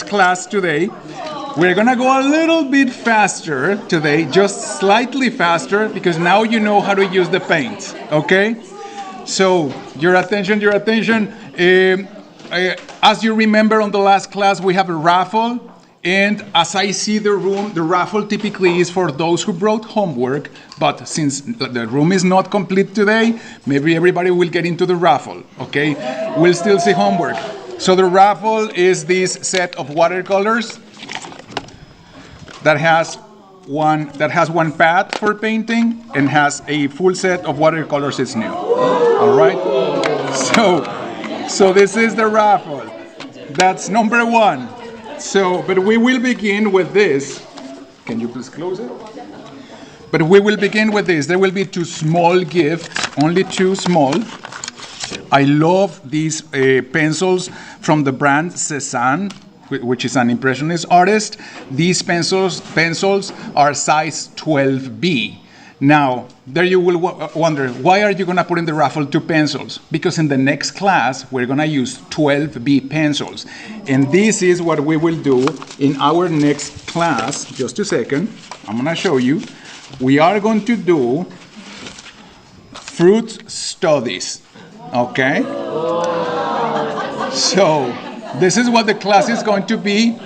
class today. We're gonna go a little bit faster today, just slightly faster, because now you know how to use the paint, okay? So, your attention. As you remember on the last class, we have a raffle, and as I see the room, the raffle typically is for those who brought homework, but since the room is not complete today, maybe everybody will get into the raffle, okay? We'll still see homework. So the raffle is this set of watercolors that has one pad for painting and has a full set of watercolors. It's new. All right. So this is the raffle. That's number one. So, but we will begin with this. Can you please close it? But we will begin with this. There will be two small gifts, only two small. I love these pencils from the brand Cezanne, which is an impressionist artist. These pencils are size 12B. Now, there you will wonder, why are you going to put in the raffle two pencils? Because in the next class, we're going to use 12B pencils. And this is what we will do in our next class. Just a second. I'm going to show you. We are going to do fruit studies. Okay? So, this is what the class is going to be.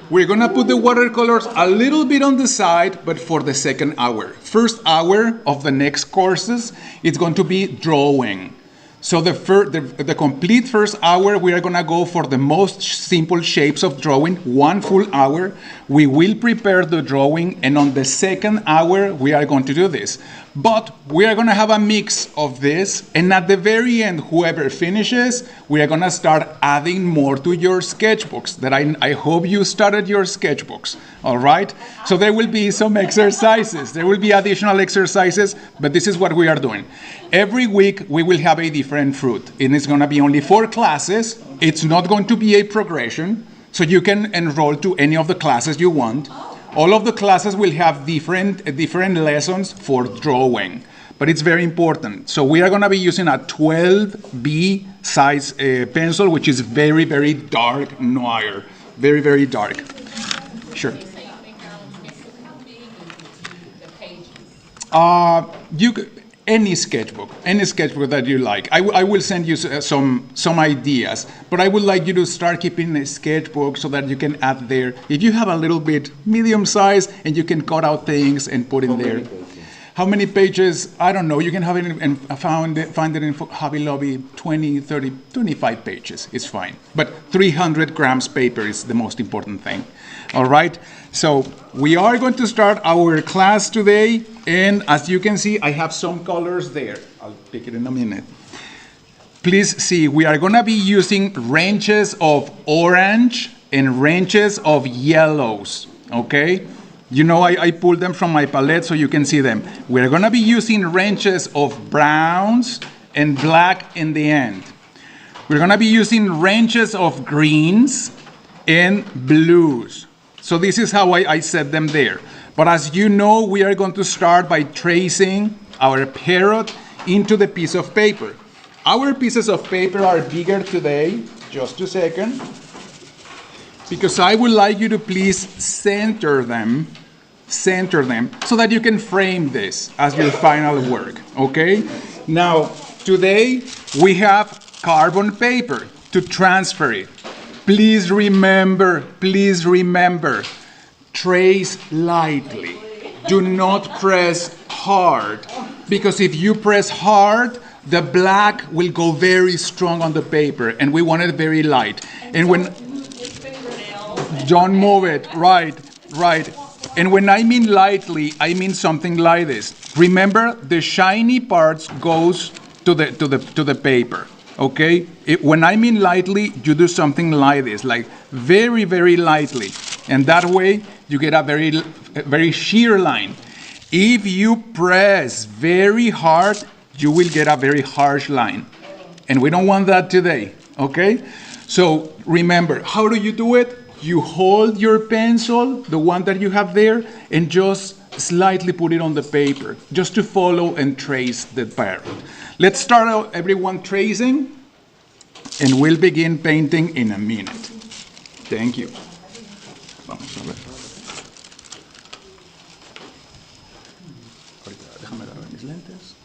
We're going to put the watercolors a little bit on the side, but for the second hour. First hour of the next courses, it's going to be drawing. So the complete first hour, we are going to go for the most simple shapes of drawing, 1 full hour. We will prepare the drawing, and on the second hour, we are going to do this. But we are going to have a mix of this, and at the very end, whoever finishes, we are going to start adding more to your sketchbooks. That I hope you started your sketchbooks, all right? So there will be some exercises. There will be additional exercises, but this is what we are doing. Every week, we will have a different fruit, and it's going to be only 4 classes. It's not going to be a progression, so you can enroll to any of the classes you want. All of the classes will have different lessons for drawing, but it's very important. So we are going to be using a 12B size pencil, which is very, very dark noir. Very, very dark. Sure. Any sketchbook that you like. I will send you some ideas, but I would like you to start keeping a sketchbook so that you can add there. If you have a little bit medium size and you can cut out things and put in there. How many pages? I don't know. You can have it and find it in Hobby Lobby, 20, 30, 25 pages. It's fine. But 300 grams paper is the most important thing. All right. So we are going to start our class today. And as you can see, I have some colors there. I'll pick it in a minute. Please see, we are going to be using ranges of orange and ranges of yellows. Okay. You know, I pulled them from my palette so you can see them. We're going to be using ranges of browns and black in the end. We're going to be using ranges of greens and blues. So this is how I set them there. But as you know, we are going to start by tracing our parrot into the piece of paper. Our pieces of paper are bigger today. Just a second. Because I would like you to please center them so that you can frame this as your final work, okay? Now, today we have carbon paper to transfer it. Please remember, trace lightly. Do not press hard, because if you press hard, the black will go very strong on the paper, and we want it very light. And when don't move it, right. And when I mean lightly, I mean something like this. Remember, the shiny parts goes to the paper. Okay? When I mean lightly, you do something like this, like very, very lightly, and that way you get a very sheer line. If you press very hard, you will get a very harsh line, and we don't want that today. Okay? So remember, how do you do it? You hold your pencil, the one that you have there, and just slightly put it on the paper, just to follow and trace the parrot. Let's start out, everyone, tracing, and we'll begin painting in a minute. Thank you. Vamos a ver. Ahorita, déjame agarrar mis lentes.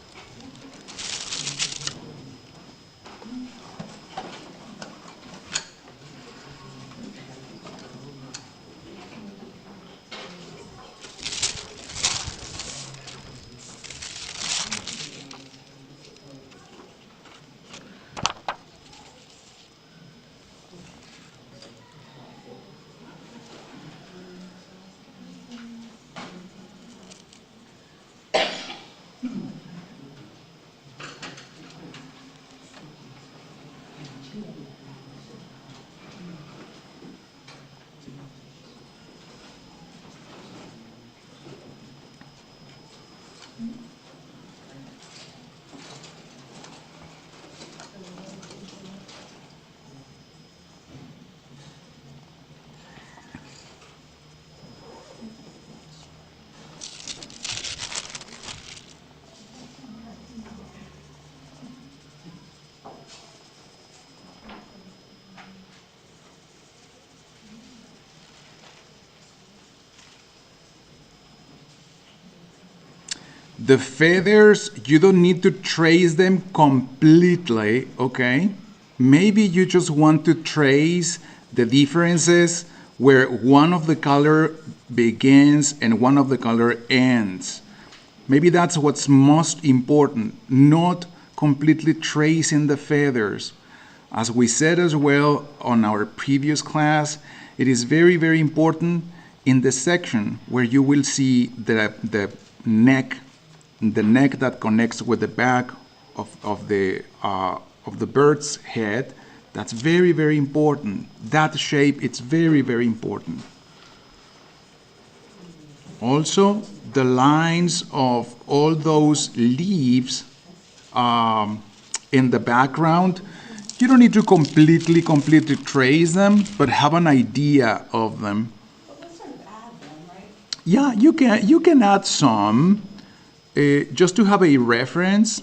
The feathers, you don't need to trace them completely, okay? Maybe you just want to trace the differences where one of the color begins and one of the color ends. Maybe that's what's most important, not completely tracing the feathers. As we said as well on our previous class, it is very, very important in the section where you will see the neck that connects with the back of the bird's head. That's very, very important. That shape, it's very, very important. Also, the lines of all those leaves in the background, you don't need to completely trace them, but have an idea of them. But let's sort of add them, right? Yeah, you can add some. Just to have a reference.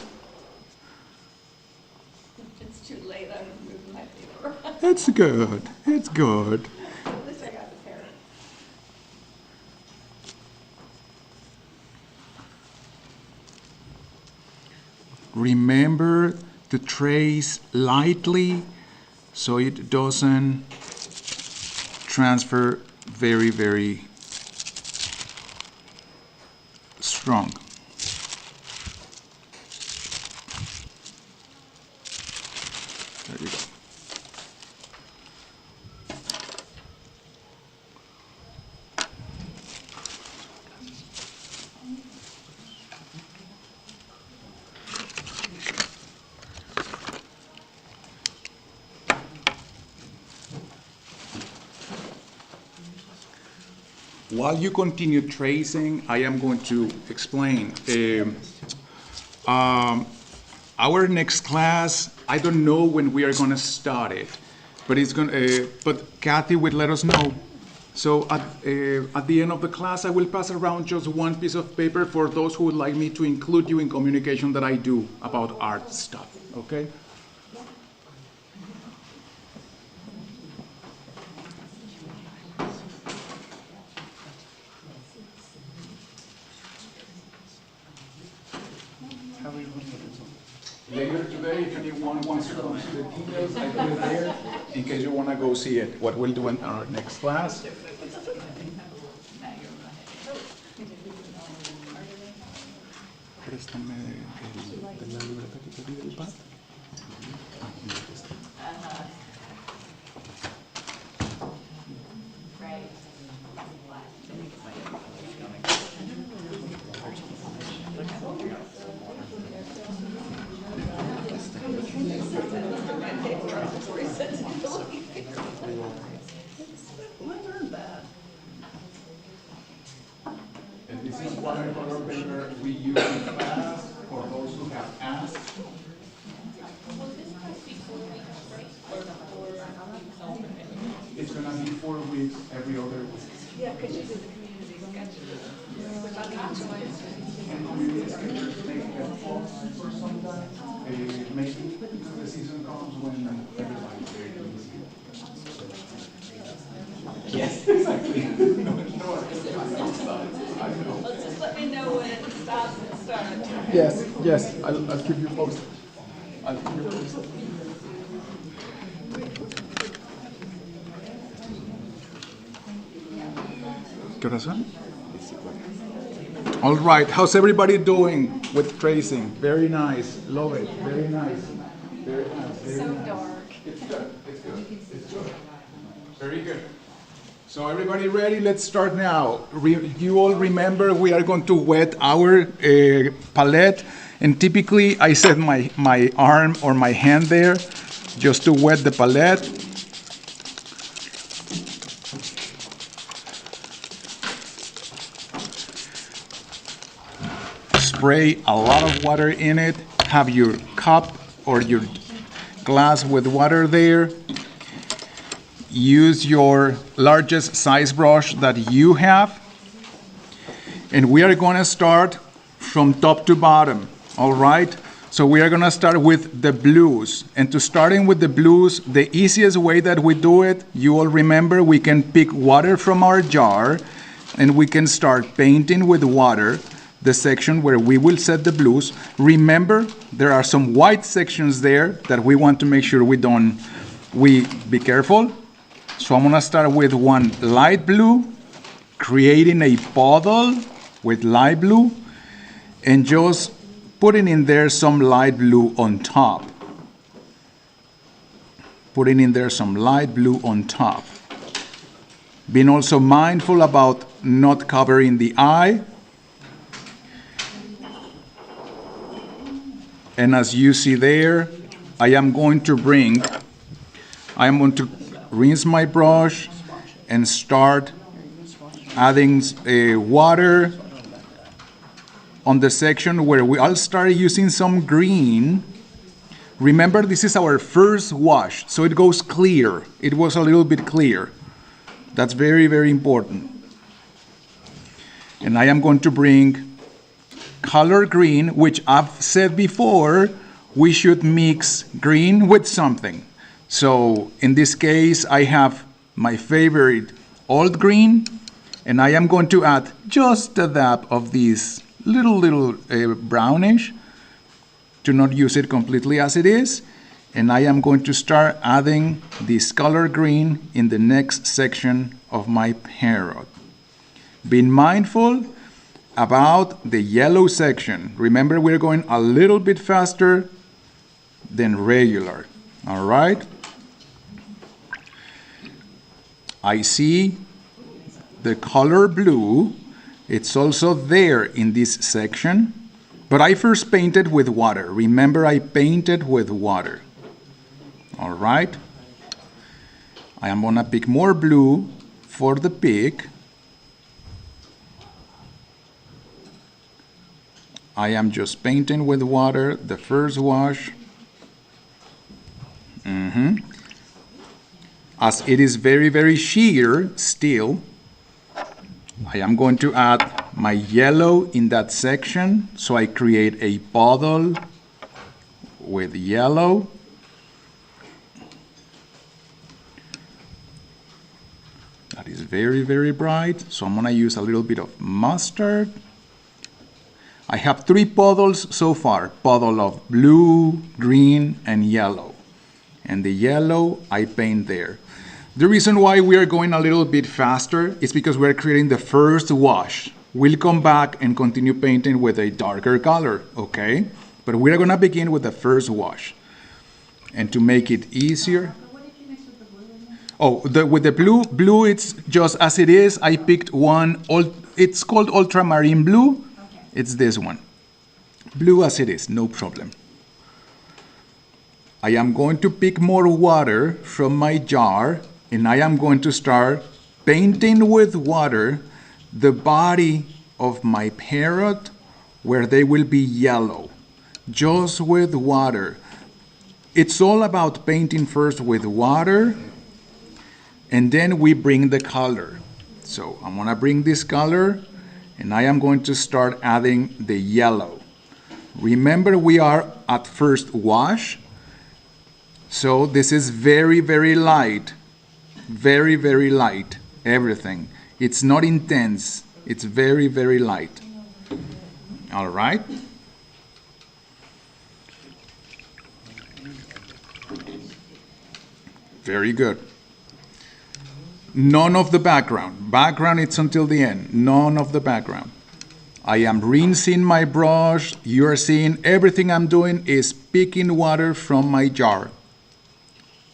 It's too late, I'm moving my paper. It's good. It's good. At least I got the pair. Remember to trace lightly so it doesn't transfer very, very strong. There you go. While you continue tracing, I am going to explain. Our next class, I don't know when we are going to start it, but it's going. But Kathy will let us know. So at the end of the class, I will pass around just one piece of paper for those who would like me to include you in communication that I do about art stuff. Okay. Later today, if anyone wants to come see the details, I put it there in case you want to go see it. What we'll do in our next class. Préstame la libreta que te di del pad. And this is watercolor paper we use in class for those who have asked. It's going to be 4 weeks every other week. Yeah, because you did the community sketches. Which I'm not doing. And community sketches may get paused for some time. Maybe the season comes when everybody's very busy. Yes, exactly. Well, just let me know when it stops and starts. Yes, yes, I'll keep you posted. I'll keep you posted. ¿Qué horas son? All right, how's everybody doing with tracing? Very nice, love it, very nice. Very nice, very So nice. dark. It's good, it's good, it's good. Very good. So everybody ready? Let's start now. You all remember we are going to wet our palette, and typically I set my arm or my hand there just to wet the palette. Spray a lot of water in it. Have your cup or your glass with water there. Use your largest size brush that you have. And we are going to start from top to bottom, all right? So we are going to start with the blues. And to starting with the blues, the easiest way that we do it, you all remember, we can pick water from our jar and we can start painting with water the section where we will set the blues. Remember, there are some white sections there that we want to make sure we be careful. So I'm gonna start with one light blue, creating a puddle with light blue, and just putting in there some light blue on top. Putting in there some light blue on top. Being also mindful about not covering the eye. And as you see there, I am going to rinse my brush and start adding water on the section where I'll start using some green. Remember, this is our first wash, so it goes clear. It was a little bit clear. That's very, very important. And I am going to bring color green, which I've said before, we should mix green with something. So in this case, I have my favorite old green, and I am going to add just a dab of this little brownish to not use it completely as it is. And I am going to start adding this color green in the next section of my parrot. Being mindful about the yellow section. Remember, we're going a little bit faster than regular. All right? I see the color blue. It's also there in this section, but I first painted with water. Remember, I painted with water. All right? I am gonna pick more blue for the pick. I am just painting with water, the first wash. As it is very, very sheer still, I am going to add my yellow in that section. So I create a puddle with yellow. That is very, very bright. So I'm going to use a little bit of mustard. I have 3 puddles so far. Puddle of blue, green, and yellow. And the yellow I paint there. The reason why we are going a little bit faster is because we're creating the first wash. We'll come back and continue painting with a darker color, okay? But we're gonna begin with the first wash. And to make it easier. What did you mix with the blue in there? Oh, with the blue it's just as it is. I picked one, it's called ultramarine blue. Okay. It's this one. Blue as it is, no problem. I am going to pick more water from my jar, and I am going to start painting with water the body of my parrot where they will be yellow, just with water. It's all about painting first with water, and then we bring the color. So I'm gonna bring this color, and I am going to start adding the yellow. Remember, we are at first wash, so this is very, very light, very, very light. everything. It's not intense. It's very, very light. All right? Very good. None of the background. Background, it's until the end. None of the background. I am rinsing my brush. You're seeing everything I'm doing is picking water from my jar.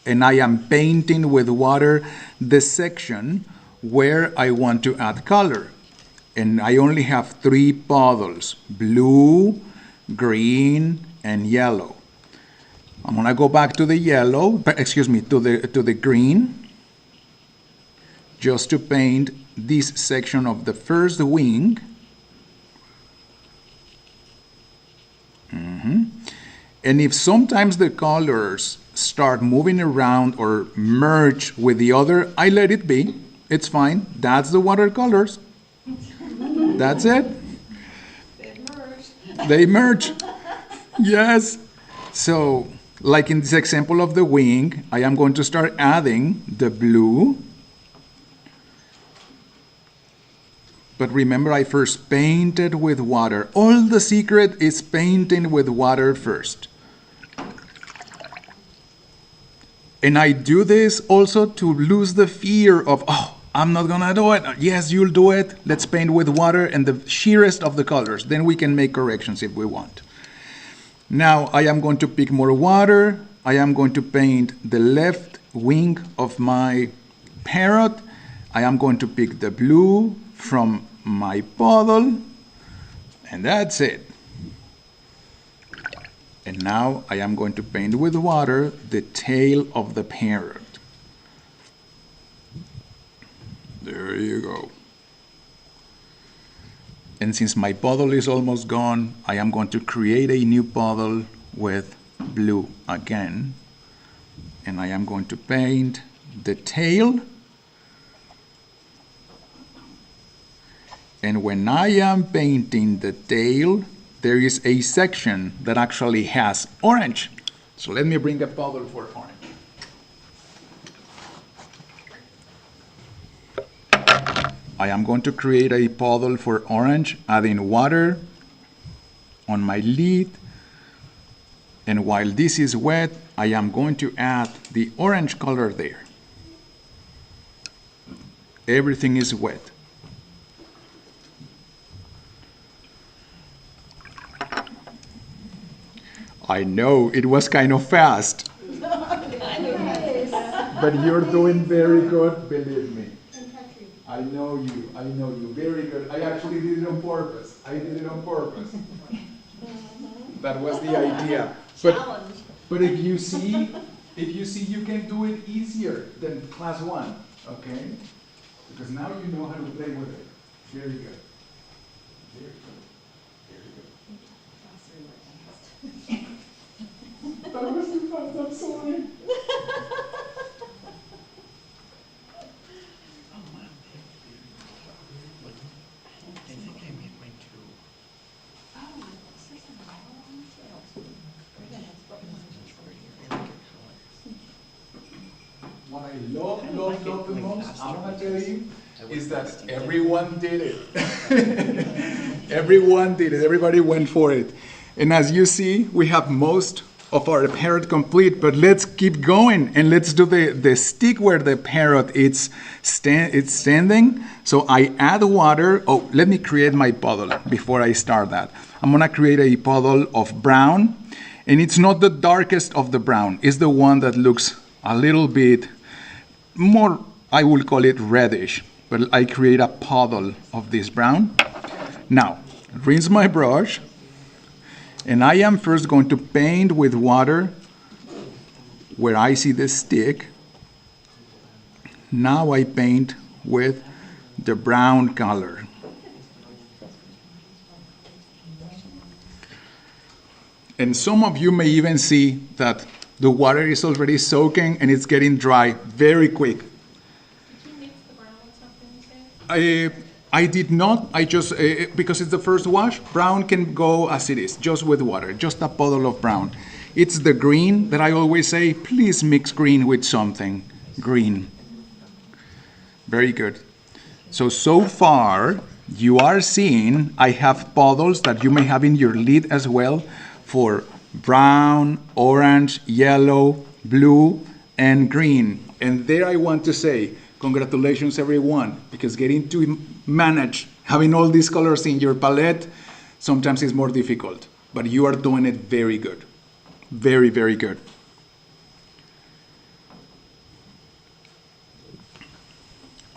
And I am painting with water the section where I want to add color. And I only have 3 puddles, blue, green, and yellow. I'm gonna go back to the yellow, excuse me, to the green, just to paint this section of the first wing. And if sometimes the colors start moving around or merge with the other, I let it be. It's fine. That's the watercolors. That's it. They merge. They merge. Yes. So, like in this example of the wing, I am going to start adding the blue. But remember, I first painted with water. All the secret is painting with water first. And I do this also to lose the fear of, oh, I'm not gonna do it. Yes, you'll do it. Let's paint with water and the sheerest of the colors. Then we can make corrections if we want. Now I am going to pick more water. I am going to paint the left wing of my parrot. I am going to pick the blue from my puddle. And that's it. And now I am going to paint with water the tail of the parrot. There you go. And since my puddle is almost gone, I am going to create a new puddle with blue again. And I am going to paint the tail. And when I am painting the tail, there is a section that actually has orange. So let me bring a puddle for orange. I am going to create a puddle for orange, adding water on my lid. And while this is wet, I am going to add the orange color there. Everything is wet. I know, it was kind of fast. But you're doing very good, believe me. I know you, very good. I actually did it on purpose. That was the idea. But if you see, you can do it easier than class 1, okay? Because now you know how to play with it. Very good. Very good. Very good. That was too fast, I'm sorry. What I love the most, I'm gonna tell you, is that everyone did it. Everyone did it, everybody went for it. And as you see, we have most of our parrot complete, but let's keep going and let's do the stick where the parrot it's standing. So I add water. Oh, let me create my puddle before I start that. I'm gonna create a puddle of brown, and it's not the darkest of the brown. It's the one that looks a little bit more, I will call it reddish, but I create a puddle of this brown. Now, rinse my brush. And I am first going to paint with water where I see the stick. Now I paint with the brown color. And some of you may even see that the water is already soaking and it's getting dry very quick. Did you mix the brown with something, you said? I did not. I just, because it's the first wash, brown can go as it is, just with water, just a puddle of brown. It's the green that I always say, please mix green with something green. Very good. So far, you are seeing I have puddles that you may have in your lid as well for brown, orange, yellow, blue, and green. And there I want to say, congratulations everyone, because getting to manage having all these colors in your palette sometimes is more difficult, but you are doing it very good. Very, very good.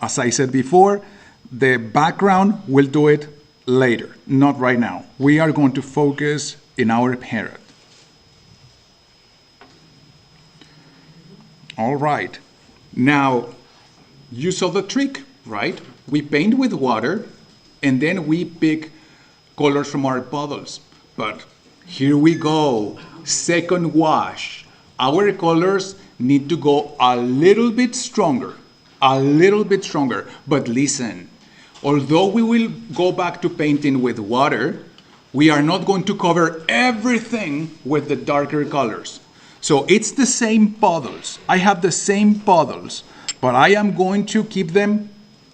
As I said before, the background will do it later, not right now. We are going to focus in our parrot. All right. Now, you saw the trick, right? We paint with water, and then we pick colors from our puddles. But here we go. Second wash. Our colors need to go a little bit stronger. A little bit stronger. But listen, although we will go back to painting with water, we are not going to cover everything with the darker colors. So it's the same puddles. I have the same puddles, but I am going to keep them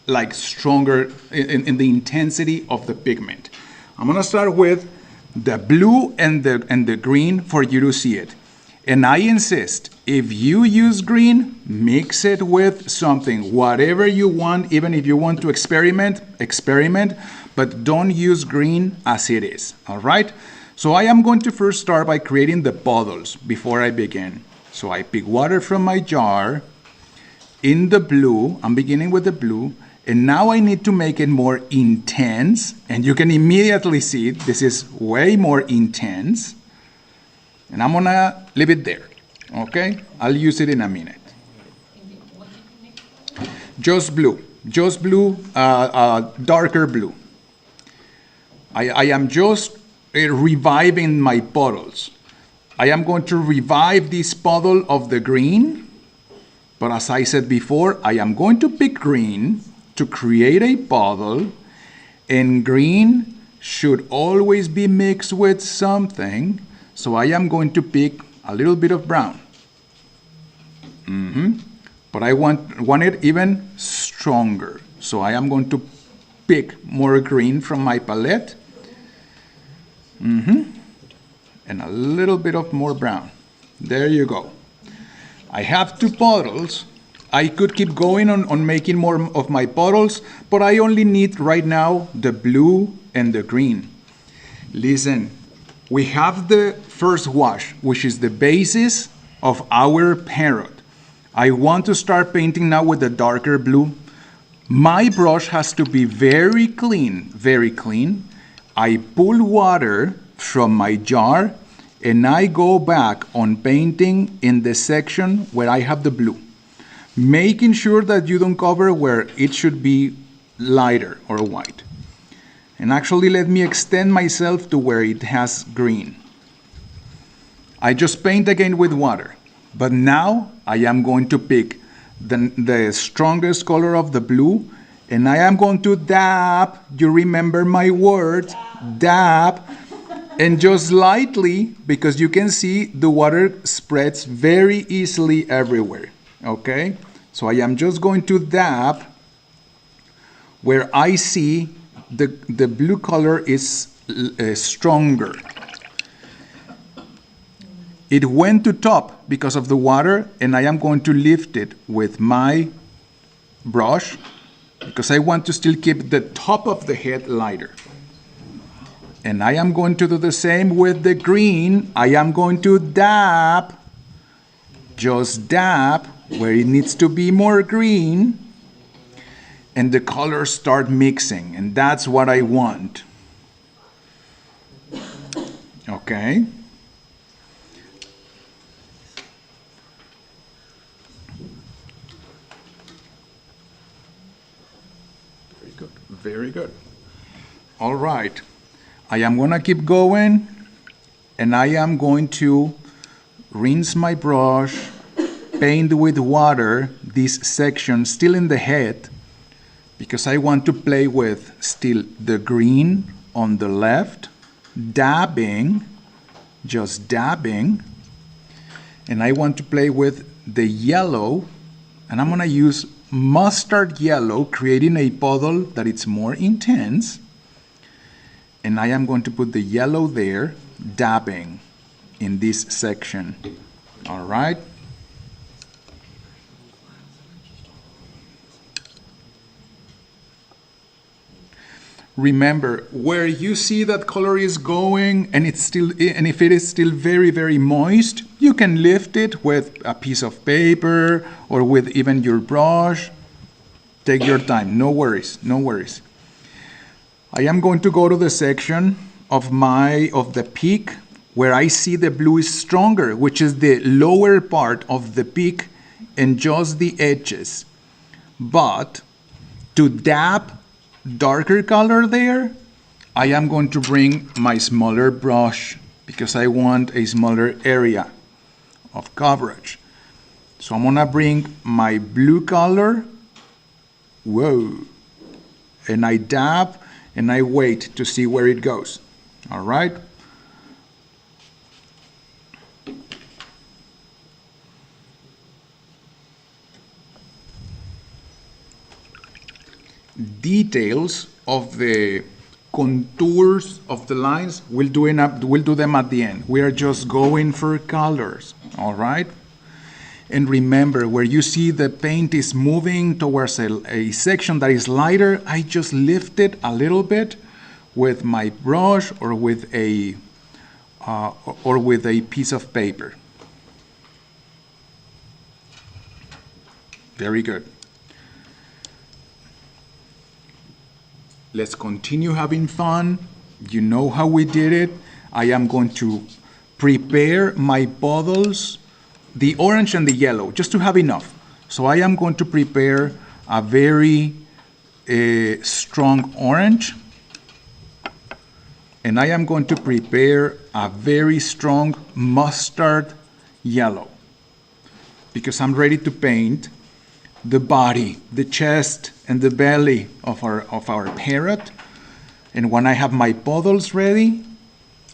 like stronger in the intensity of the pigment. I'm gonna start with the blue and the green for you to see it. And I insist, if you use green, mix it with something, whatever you want, even if you want to experiment, but don't use green as it is, all right? So I am going to first start by creating the puddles before I begin. So I pick water from my jar. In the blue, I'm beginning with the blue, and now I need to make it more intense, and you can immediately see this is way more intense. And I'm gonna leave it there, okay? I'll use it in a minute. Just blue, darker blue. I am just reviving my puddles. I am going to revive this puddle of the green, but as I said before, I am going to pick green to create a puddle, and green should always be mixed with something. So I am going to pick a little bit of brown. But I want it even stronger. So I am going to pick more green from my palette. And a little bit of more brown. There you go. I have two puddles. I could keep going on making more of my puddles, but I only need right now the blue and the green. Listen. We have the first wash, which is the basis of our parrot. I want to start painting now with the darker blue. My brush has to be very clean, very clean. I pull water from my jar and I go back on painting in the section where I have the blue, making sure that you don't cover where it should be lighter or white. And actually, let me extend myself to where it has green. I just paint again with water. But now I am going to pick the strongest color of the blue, and I am going to dab. You remember my word, dab. And just lightly, because you can see the water spreads very easily everywhere. Okay? So I am just going to dab where I see the blue color is stronger. It went to top because of the water, and I am going to lift it with my brush because I want to still keep the top of the head lighter. And I am going to do the same with the green. I am going to dab, just dab where it needs to be more green. And the colors start mixing, and that's what I want. Okay. Very good, very good. All right. I am gonna keep going, and I am going to rinse my brush, paint with water this section still in the head, because I want to play with still the green on the left, dabbing, just dabbing, and I want to play with the yellow, and I'm gonna use mustard yellow, creating a puddle that it's more intense. And I am going to put the yellow there, dabbing in this section. All right? Remember, where you see that color is going and if it is still very, very moist, you can lift it with a piece of paper or with even your brush. Take your time, no worries, no worries. I am going to go to the section of the peak where I see the blue is stronger, which is the lower part of the peak and just the edges. But to dab darker color there, I am going to bring my smaller brush because I want a smaller area of coverage. So I'm gonna bring my blue color, whoa, and I dab and I wait to see where it goes. All right? Details of the contours of the lines, we'll do them at the end. We are just going for colors, all right? And remember, where you see the paint is moving towards a section that is lighter, I just lift it a little bit with my brush or with a piece of paper. Very good. Let's continue having fun. You know how we did it. I am going to prepare my puddles, the orange and the yellow, just to have enough. So I am going to prepare a very strong orange, and I am going to prepare a very strong mustard yellow because I'm ready to paint the body, the chest, and the belly of our parrot. And when I have my puddles ready,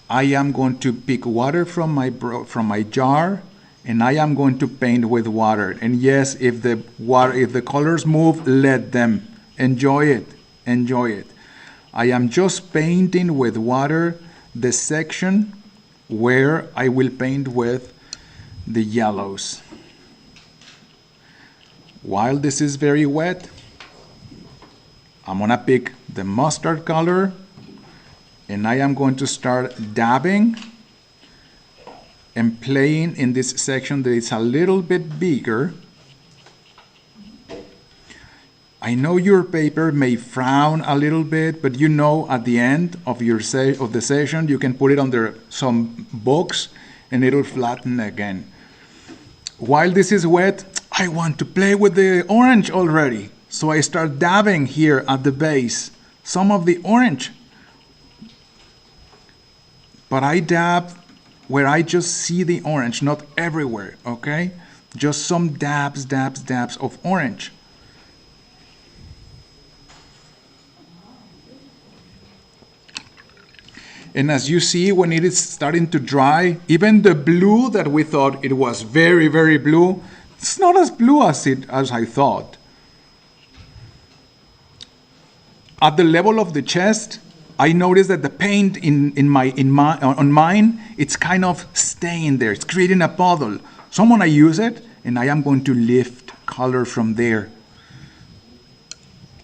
I am going to pick water from my jar, and I am going to paint with water. And yes, if the colors move, let them. Enjoy it. Enjoy it. I am just painting with water the section where I will paint with the yellows. While this is very wet, I'm gonna pick the mustard color and I am going to start dabbing and playing in this section that is a little bit bigger. I know your paper may frown a little bit, but you know at the end of the session you can put it under some books and it'll flatten again. While this is wet, I want to play with the orange already. So I start dabbing here at the base, some of the orange. But I dab where I just see the orange, not everywhere, okay? Just some dabs of orange. And as you see, when it is starting to dry, even the blue that we thought it was very, very blue, it's not as blue as I thought. At the level of the chest, I noticed that the paint on mine, it's kind of staying there. It's creating a puddle. So I'm gonna use it, and I am going to lift color from there.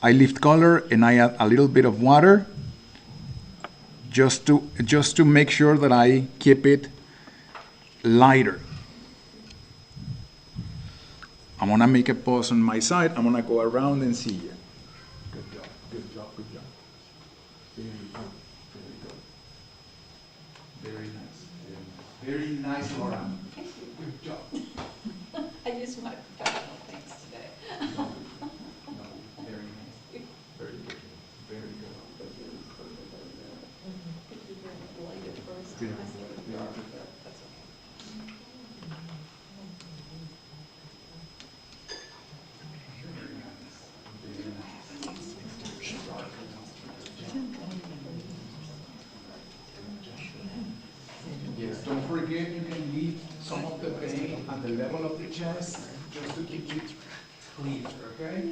I lift color, and I add a little bit of water, just to make sure that I keep it lighter. I'm gonna make a pause on my side. I'm gonna go around and see you. Good job, good job, good job. Very good. Very nice. Very nice, Laura. Good job. I used my professional things today. No, very nice. Very good. Very good. Light at first. Yeah. I see it dark, but that's okay. Yes, don't forget you can leave some of the paint at the level of the chest just to keep it clear. Okay.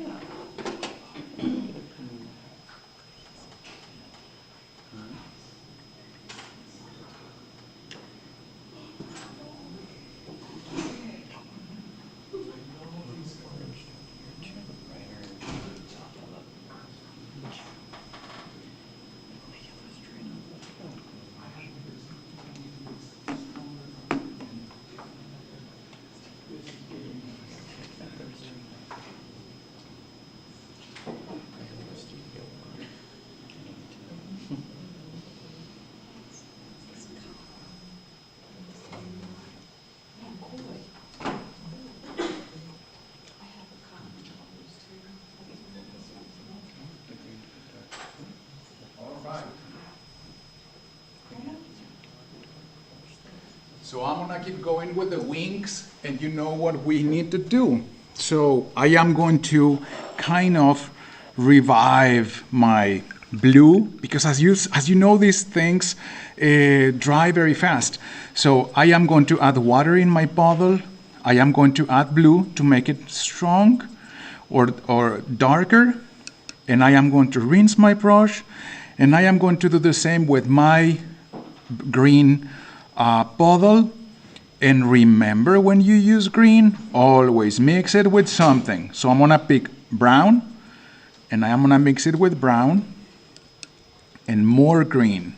So I'm gonna keep going with the wings, and you know what we need to do. So I am going to kind of revive my blue, because as you know, these things dry very fast. So I am going to add water in my bottle. I am going to add blue to make it strong or darker, and I am going to rinse my brush, and I am going to do the same with my green bottle. And remember, when you use green, always mix it with something. So I'm gonna pick brown, and I'm gonna mix it with brown and more green.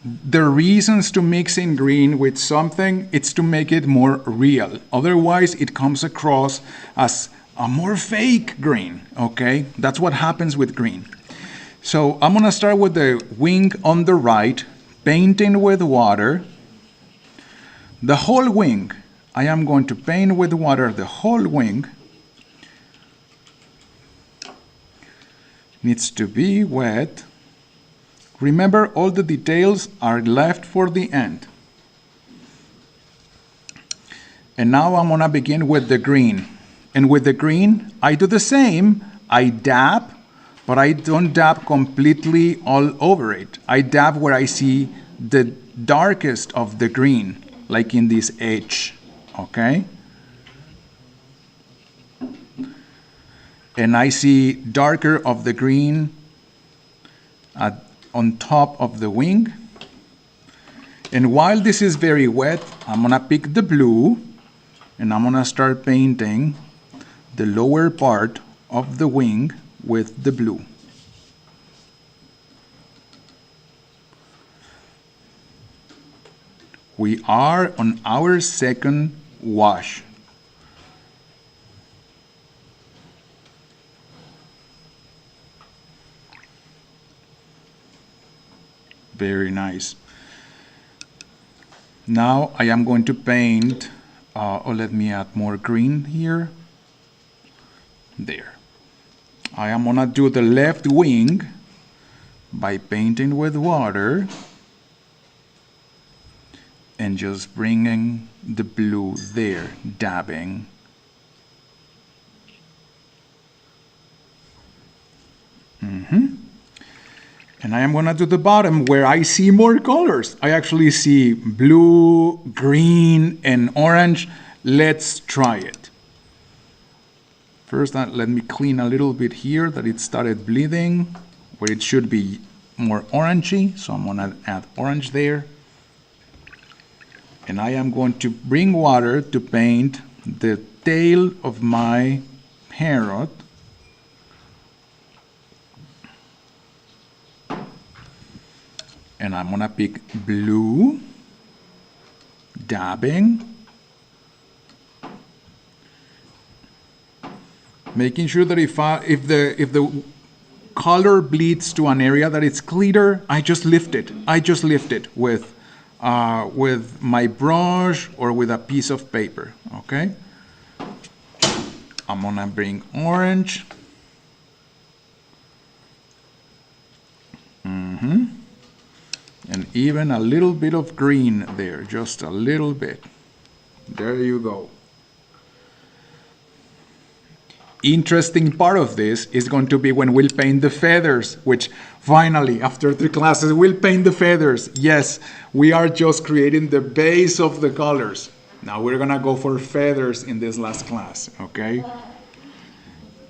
The reasons to mix in green with something, it's to make it more real. Otherwise, it comes across as a more fake green, okay? That's what happens with green. So I'm gonna start with the wing on the right, painting with water. The whole wing, I am going to paint with water the whole wing. Needs to be wet. Remember, all the details are left for the end. And now I'm gonna begin with the green. And with the green, I do the same. I dab, but I don't dab completely all over it. I dab where I see the darkest of the green, like in this edge, okay? And I see darker of the green on top of the wing. And while this is very wet, I'm gonna pick the blue, and I'm gonna start painting the lower part of the wing with the blue. We are on our second wash. Very nice. Now I am going to paint, let me add more green here. There. I am gonna do the left wing by painting with water and just bringing the blue there, dabbing. And I am gonna do the bottom where I see more colors. I actually see blue, green, and orange. Let's try it. First, let me clean a little bit here that it started bleeding, where it should be more orangey. So I'm gonna add orange there. And I am going to bring water to paint the tail of my parrot. And I'm gonna pick blue, dabbing, making sure that if the color bleeds to an area that it's cleaner, I just lift it. I just lift it with my brush or with a piece of paper. Okay. I'm gonna bring orange. And even a little bit of green there, just a little bit. There you go. Interesting part of this is going to be when we'll paint the feathers, which finally, after 3 classes, we'll paint the feathers. Yes, we are just creating the base of the colors. Now we're gonna go for feathers in this last class, okay?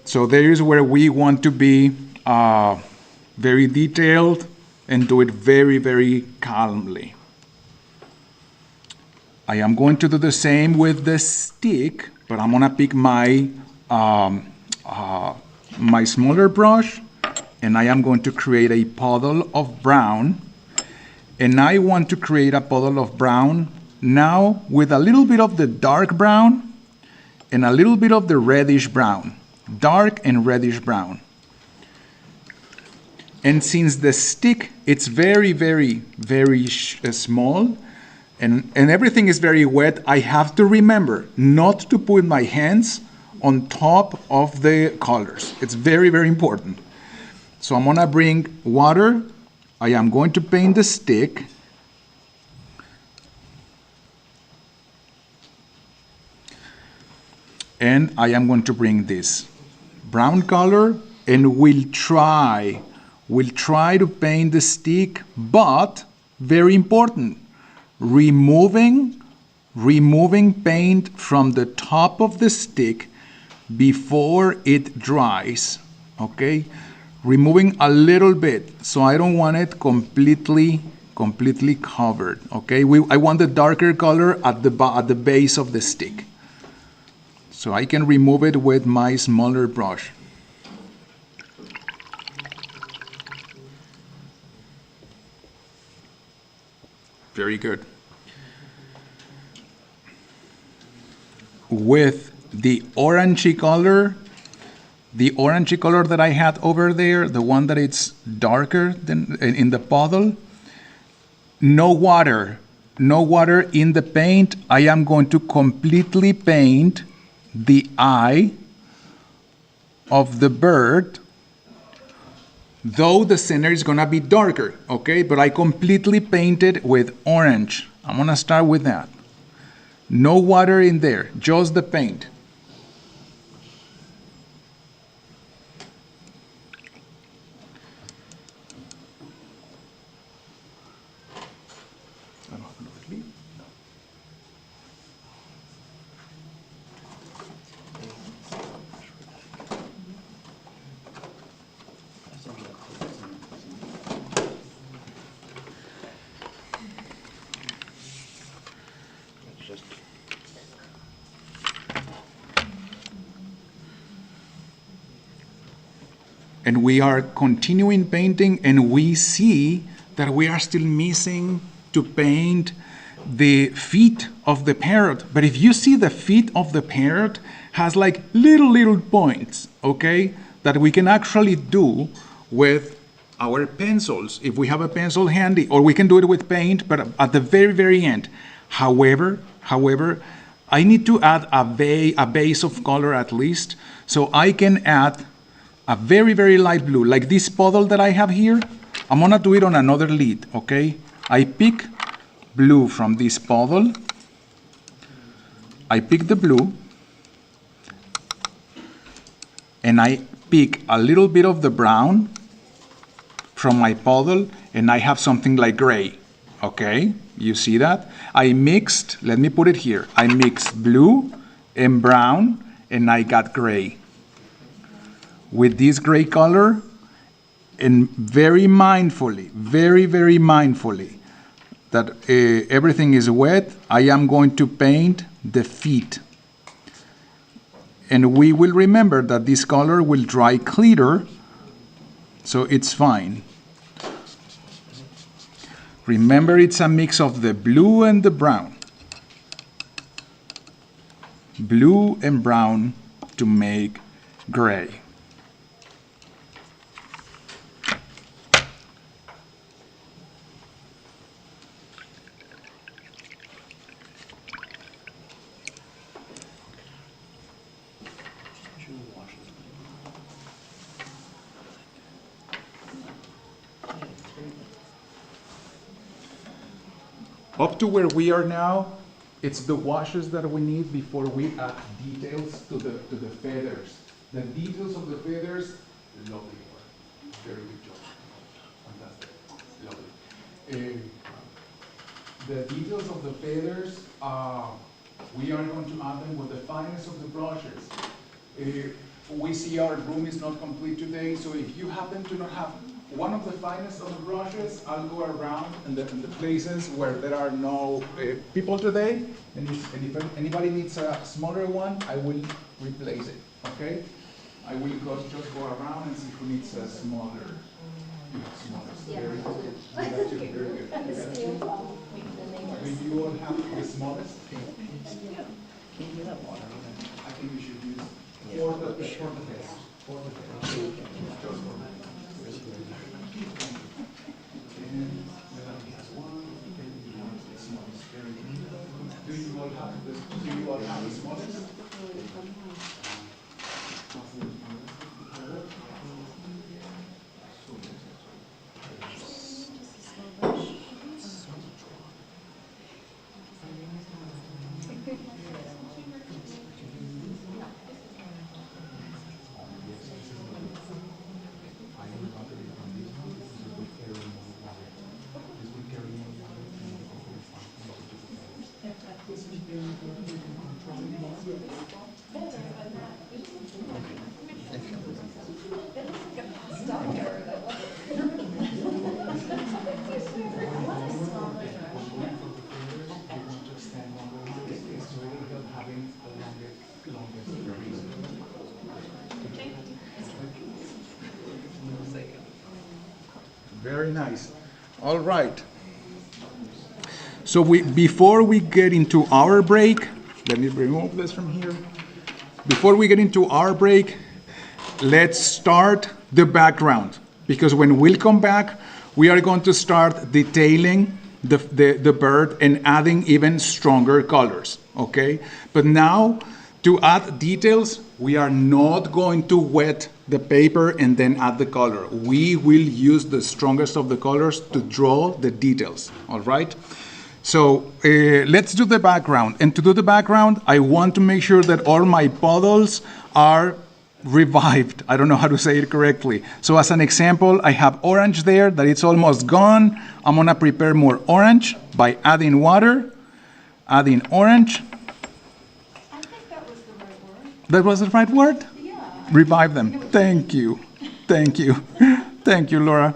So there is where we want to be very detailed and do it very, very calmly. I am going to do the same with the stick, but I'm gonna pick my my smaller brush, and I am going to create a puddle of brown. And I want to create a puddle of brown now with a little bit of the dark brown and a little bit of the reddish brown, dark and reddish brown. And since the stick, it's very, very, very small, and everything is very wet, I have to remember not to put my hands on top of the colors. It's very, very important. So I'm gonna bring water. I am going to paint the stick. And I am going to bring this brown color, and we'll try to paint the stick, but very important, removing paint from the top of the stick before it dries, okay? Removing a little bit, so I don't want it completely covered, okay? I want the darker color at the base of the stick. So I can remove it with my smaller brush. Very good. With the orangey color that I had over there, the one that it's darker than in the puddle, no water in the paint. I am going to completely paint the eye of the bird, though the center is gonna be darker, okay? But I completely painted with orange. I'm gonna start with that. No water in there, just the paint. And we are continuing painting, and we see that we are still missing to paint the feet of the parrot. But if you see, the feet of the parrot has like little points, okay, that we can actually do with our pencils if we have a pencil handy, or we can do it with paint, but at the very end. However, I need to add a base of color at least, so I can add a very light blue, like this puddle that I have here. I'm gonna do it on another lid, okay? I pick blue from this puddle. I pick the blue, and I pick a little bit of the brown from my puddle, and I have something like gray, okay? You see that? I mixed, let me put it here. I mixed blue and brown, and I got gray. With this gray color, and very mindfully, very mindfully, that everything is wet, I am going to paint the feet. And we will remember that this color will dry clearer, so it's fine. Remember, it's a mix of the blue and the brown. Blue and brown to make gray. Up to where we are now, it's the washes that we need before we add details to the feathers. The details of the feathers, lovely work. Very good job. Fantastic. Lovely. The details of the feathers, we are going to add them with the finest of the brushes. We see our room is not complete today, so if you happen to not have one of the finest of the brushes, I'll go around in the places where there are no people today, and if anybody needs a smaller one, I will replace it, okay? I will just go around and see who needs a smaller. Yeah. Very good. Very good. Do you all have the smallest? I think we should use for the test. For the test. Just for that. And Melanie has one. And you want the smallest. Very good. Do you all have the smallest? Very nice. All right. So before we get into our break, let me remove this from here. Before we get into our break, let's start the background, because when we'll come back, we are going to start detailing the bird and adding even stronger colors, okay? But now, to add details, we are not going to wet the paper and then add the color. We will use the strongest of the colors to draw the details, all right? So let's do the background. And to do the background, I want to make sure that all my puddles are revived. I don't know how to say it correctly. So as an example, I have orange there that it's almost gone. I'm gonna prepare more orange by adding water, adding orange. I think that was the right word. That was the right word? Yeah. Revive them. Thank you. Thank you. Thank you, Laura.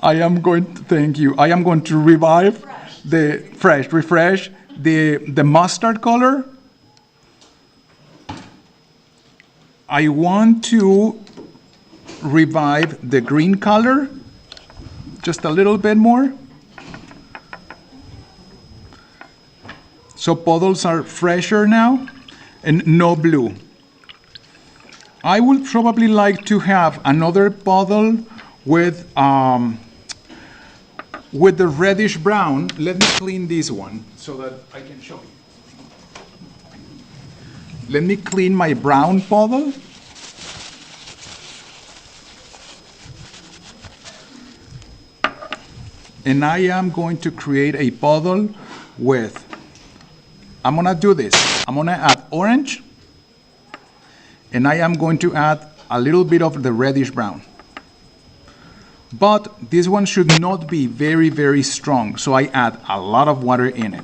I am going to thank you. I am going to revive refresh the mustard color. I want to revive the green color just a little bit more. So puddles are fresher now, and no blue. I would probably like to have another puddle with the reddish brown. Let me clean this one so that I can show you. Let me clean my brown puddle. And I am going to create a puddle with, I'm gonna do this. I'm gonna add orange, and I am going to add a little bit of the reddish brown. But this one should not be very, very strong. So I add a lot of water in it,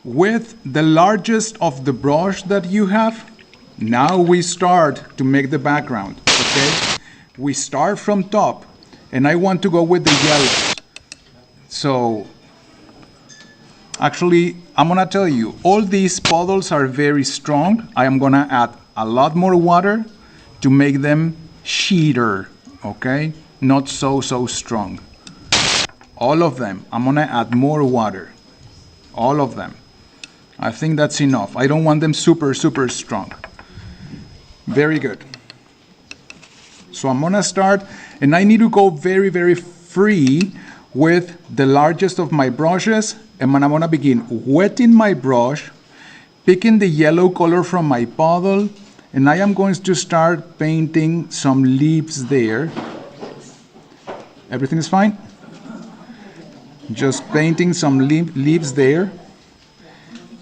With the largest of the brush that you have, now we start to make the background, okay? We start from top, and I want to go with the yellow. So, actually, I'm gonna tell you, all these puddles are very strong. I am gonna add a lot more water to make them sheeter, okay? Not so strong. All of them, I'm gonna add more water. All of them. I think that's enough. I don't want them super strong. Very good. So I'm gonna start, and I need to go very, very free with the largest of my brushes, and I'm gonna begin wetting my brush, picking the yellow color from my puddle, and I am going to start painting some leaves there. Everything is fine? Just painting some leaves there.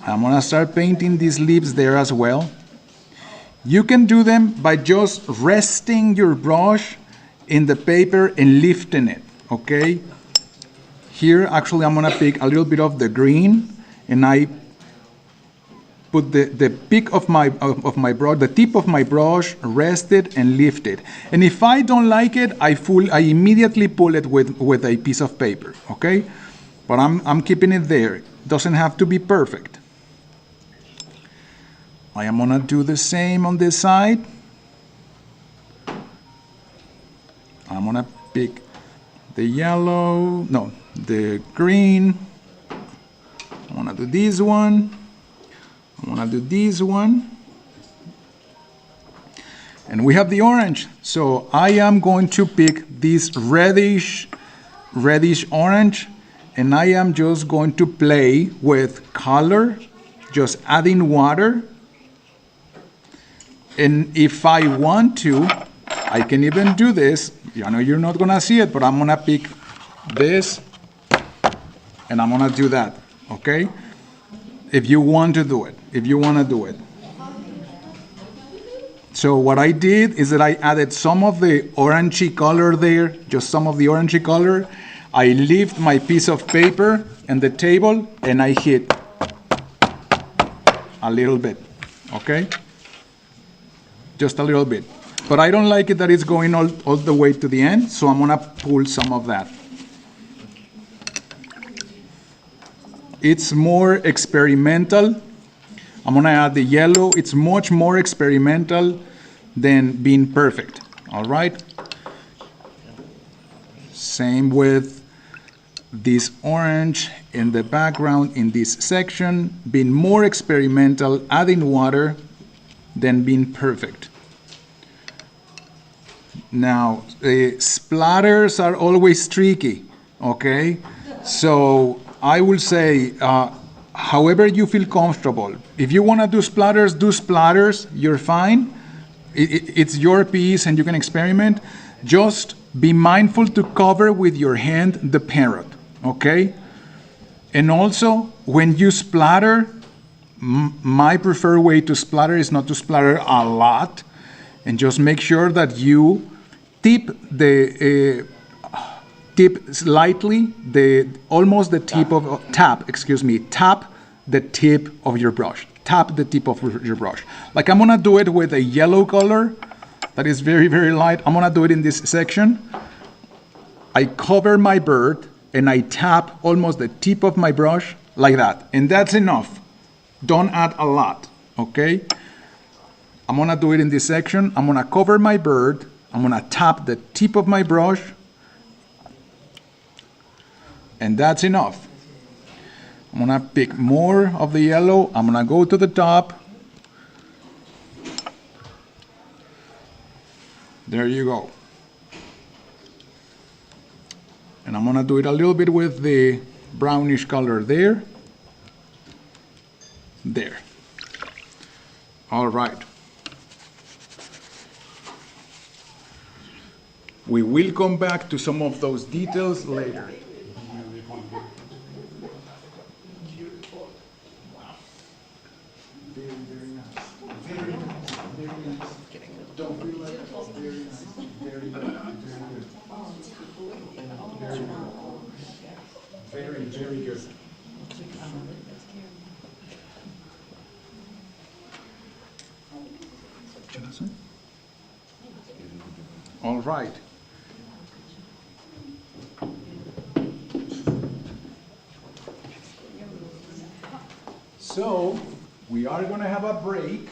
I'm gonna start painting these leaves there as well. You can do them by just resting your brush in the paper and lifting it, okay? Here, actually, I'm gonna pick a little bit of the green, and I put the peak of my brush, the tip of my brush, rest it and lift it. And if I don't like it, I immediately pull it with a piece of paper, okay? But I'm keeping it there. It doesn't have to be perfect. I am gonna do the same on this side. I'm gonna pick the yellow, no, the green. I'm gonna do this one. I'm gonna do this one. And we have the orange. So I am going to pick this reddish orange, and I am just going to play with color, just adding water. And if I want to, I can even do this. I know you're not gonna see it, but I'm gonna pick this, and I'm gonna do that, okay? If you want to do it, if you wanna do it. So what I did is that I added some of the orangey color there, just some of the orangey color. I lift my piece of paper and the table, and I hit a little bit, okay? Just a little bit. But I don't like it that it's going all the way to the end, so I'm gonna pull some of that. It's more experimental. I'm gonna add the yellow. It's much more experimental than being perfect, all right? Same with this orange in the background in this section, being more experimental, adding water than being perfect. Now, splatters are always tricky, okay? So I will say, however you feel comfortable. If you want to do splatters, you're fine. It's your piece and you can experiment. Just be mindful to cover with your hand the parrot, okay? And also, when you splatter, my preferred way to splatter is not to splatter a lot, and just make sure that you tip slightly almost the tip of tap the tip of your brush. Tap the tip of your brush. Like I'm gonna do it with a yellow color that is very, very light. I'm gonna do it in this section. I cover my bird and I tap almost the tip of my brush like that. And that's enough. Don't add a lot, okay? I'm gonna do it in this section. I'm gonna cover my bird. I'm gonna tap the tip of my brush. And that's enough. I'm gonna pick more of the yellow. I'm gonna go to the top. There you go. And I'm gonna do it a little bit with the brownish color there. There. All right. We will come back to some of those details later. Very, very good. All right. So we are going to have a break.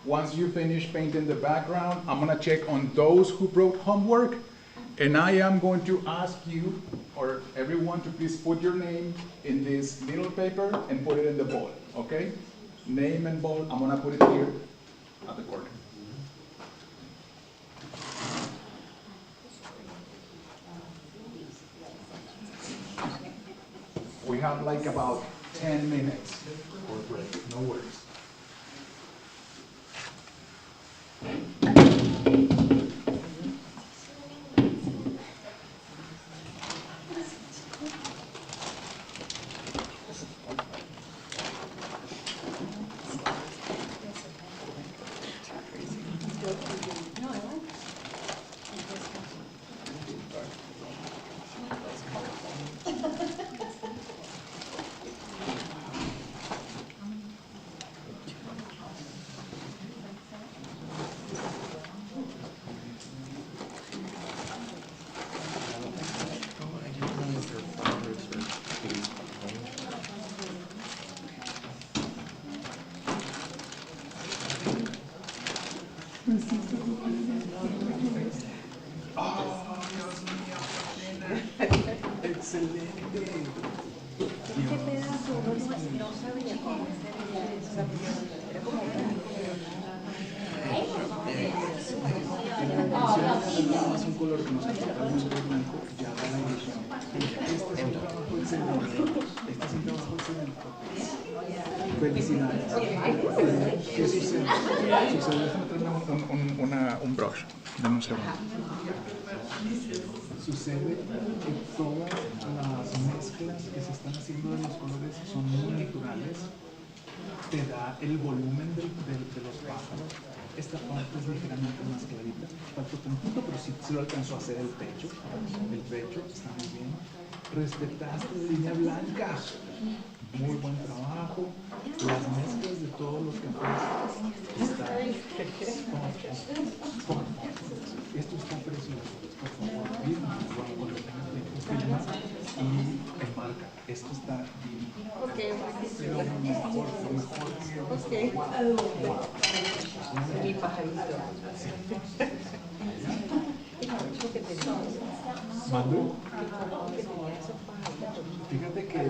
Once you finish painting the background, I'm going to check on those who brought homework. And I am going to ask you, or everyone, to please put your name in this little paper and put it in the bowl, okay? Name and bowl, I'm gonna put it here at the corner. We have like about 10 minutes for break, no worries. Oh, Dios mío, excelente. ¿Qué pedazo? No sabía cómo era como Es un color que nos apuntamos por blanco, ya da la ilusión. Este es un trabajo excelente. Este es un trabajo excelente. Felicidades. ¿Qué sucede? Déjame traerme un brush. Dame un segundo. Sucede que todas las mezclas que se están haciendo de los colores son muy naturales. Te da el volumen de los pájaros. Esta parte es ligeramente más clarita. Falta un poquito, pero sí lo alcanzó a hacer el pecho. El pecho está muy bien. Respetaste la línea blanca. Muy buen trabajo. Las mezclas de todos los cafés están. Esto está precioso. Por favor, miren cuando tengas tiempo, y enmarca. Esto está divino. Lo mejor que mi pajarito. ¿Mando? Fíjate que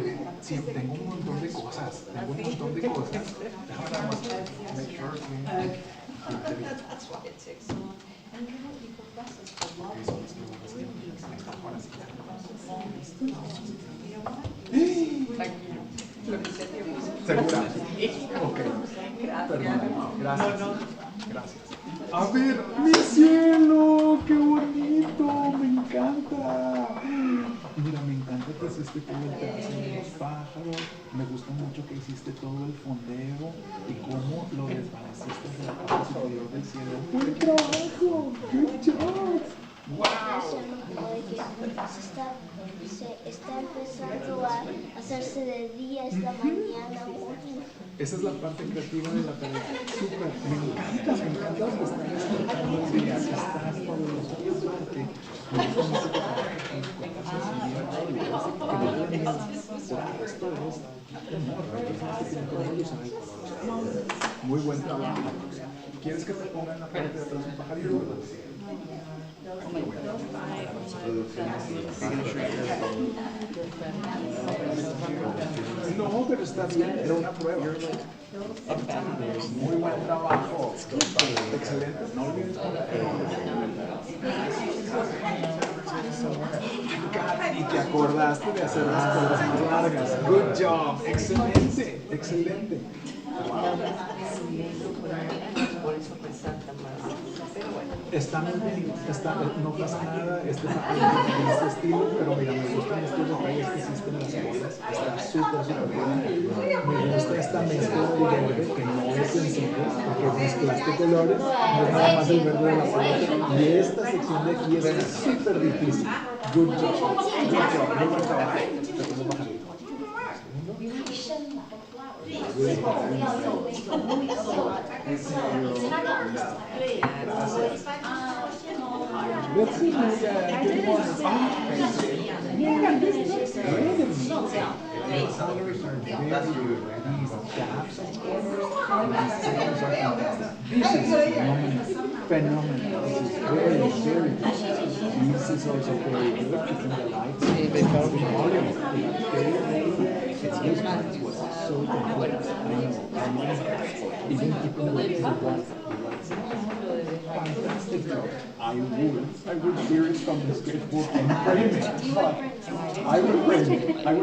sí, tengo un montón de cosas. Déjame nada más make sure That's what it takes. ¿Segura? Ok. Perdón. Gracias. Gracias. A ver, mi cielo, qué bonito, me encanta. Mira, me encanta que hiciste todo el trazo de los pájaros, me gusta mucho que hiciste todo el fondeo y cómo lo desvaneciste de la parte superior del cielo. ¡Buen trabajo! ¡Good job! ¡Wow! Se está empezando a hacerse de día esta mañana. Esa es la parte creativa de la tarea. Súper, me encanta que estás despertando el día, que estás fabuloso. Y aparte, me gusta mucho que trabajes con sensibilidad y que no le den porque esto es humor. Hay personas que tienen color y usan el color. Muy buen trabajo. ¿Quieres que te ponga en la parte de atrás un pajarito? No, pero está bien, era una prueba. Muy buen trabajo. Excelente. No olvides. Y te acordaste de hacer las cosas más largas. Good job. Excelente. Excelente. Por eso resalta más. Pero bueno. Está muy bien, no pasa nada, este estilo, pero mira, me gustan estos detalles que existen en las cosas, está súper bien. Me gusta esta mezcla de verde, que no es sencillo, porque mezclaste colores, no es nada más el verde de la pelota, y esta sección de aquí es súper difícil. Good job, muy buen trabajo. Te pongo pajarito. Let's see who good ones. Yeah, this is great. These gaps and corners, these sections are fantastic. This is phenomenal. This is very good. This is also very good. Keeping the lights. It's useful. Was so complex. I know. Even keeping the lights. Fantastic job. I would hear it from the sketchbook and frame it, but I will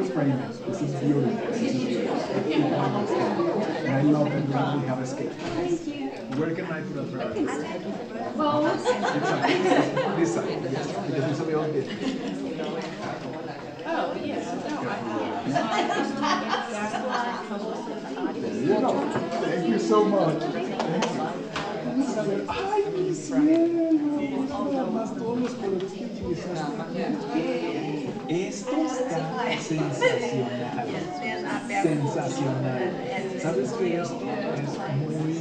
frame it. This is beautiful. And I love it when we have a sketch. Where can I put a prayer? This side, yes, because it's a little bit. Oh, yes. Thank you so much. ¡Ay, mi cielo! Además, todos los colores que utilizaste. Esto está sensacional. Sensacional. ¿Sabes qué? Esto es muy...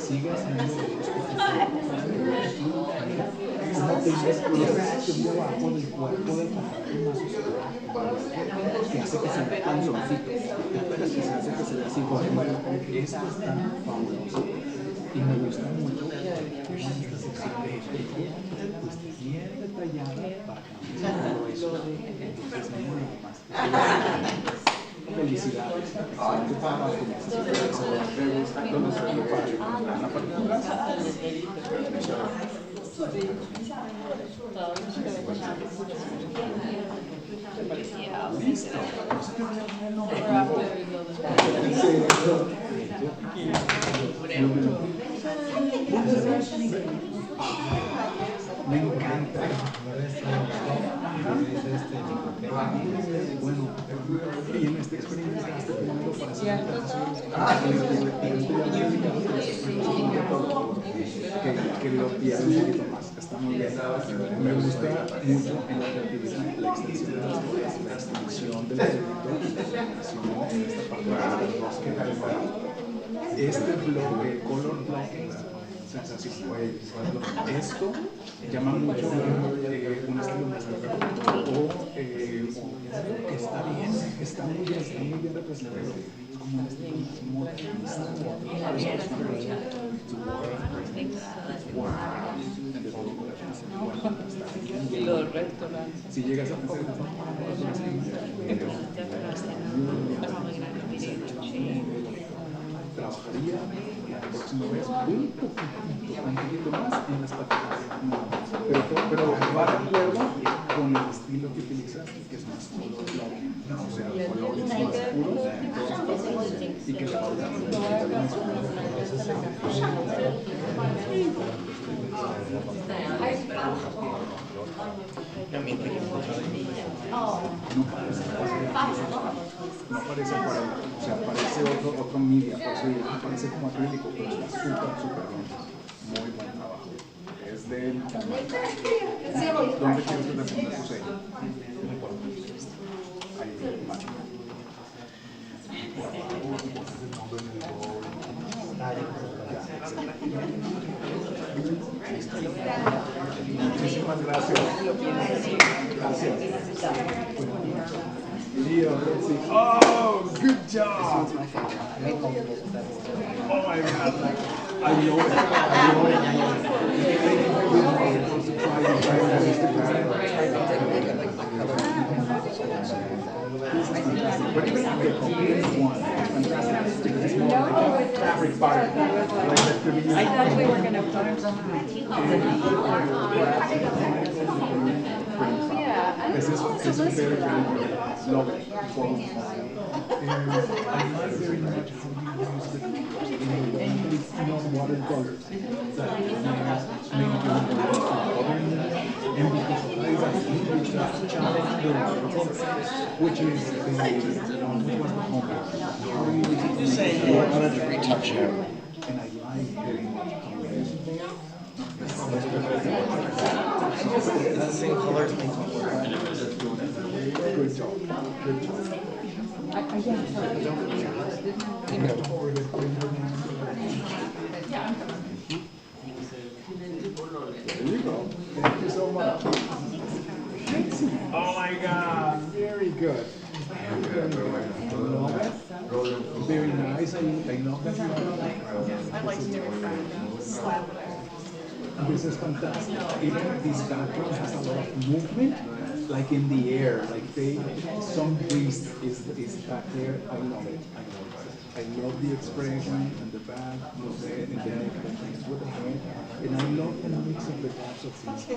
sigue haciendo esto, como tengas una sensación de abajo del cuerpo del paciente más oscuro, que hace que se vea tan suavecito, que se hace que se vea así, por ejemplo, esto está fabuloso. Y me gusta mucho esta sección de esto, pues bien detallada para cambiar todo eso. Entonces, muy más. Felicidades. Excelente trabajo. ¿Dónde está lo padre? ¿En la parte de atrás? Listo. Me encanta. Bueno, y en esta experiencia estoy teniendo para hacer que lo pierda un poquito más. Está muy bien. Me gusta mucho en la creatividad la extensión de las cosas, la extensión del proyecto, la extensión en esta parte de los dos que este bloque, color blocking, sensación. Esto llama mucho un estilo más o está bien representado. Es como un estilo más modernista. Y los restaurantes. Si llegas a pensar trabajaría la próxima vez un poquito más en las patitas. Pero va de acuerdo con el estilo que utilizas, que es más color claro, o sea, colores más puros en todas partes y que la no parece acuarela, o sea, parece otro media, parece como acrílico, pero está súper bien. Muy buen trabajo. Es del tamaño. ¿Dónde quieres que te ponga tu sello? Ahí, mágico. Muchísimas gracias. Gracias. Leo, let's see. Oh, good job. Oh my God. I know it. But even the complete one, fantastic. Because it's more like a fabric pattern. I thought we were going to put This is very, very love it. I like very much how you use the non-watercolors that make your and because of that, which challenge the which is the home. How do you use it? I wanted to retouch it. And I like very much how you use it. The same colors make it work. Good job. Good job. There you go. Thank you so much. Oh my God. Very good. Very nice. I love that. I like to slap it. This is fantastic. Even this background has a lot of movement, like in the air, like some breeze is back there. I love it. I love the expression and the back, the neck, the things with the head, and I love the mix of the types of things. It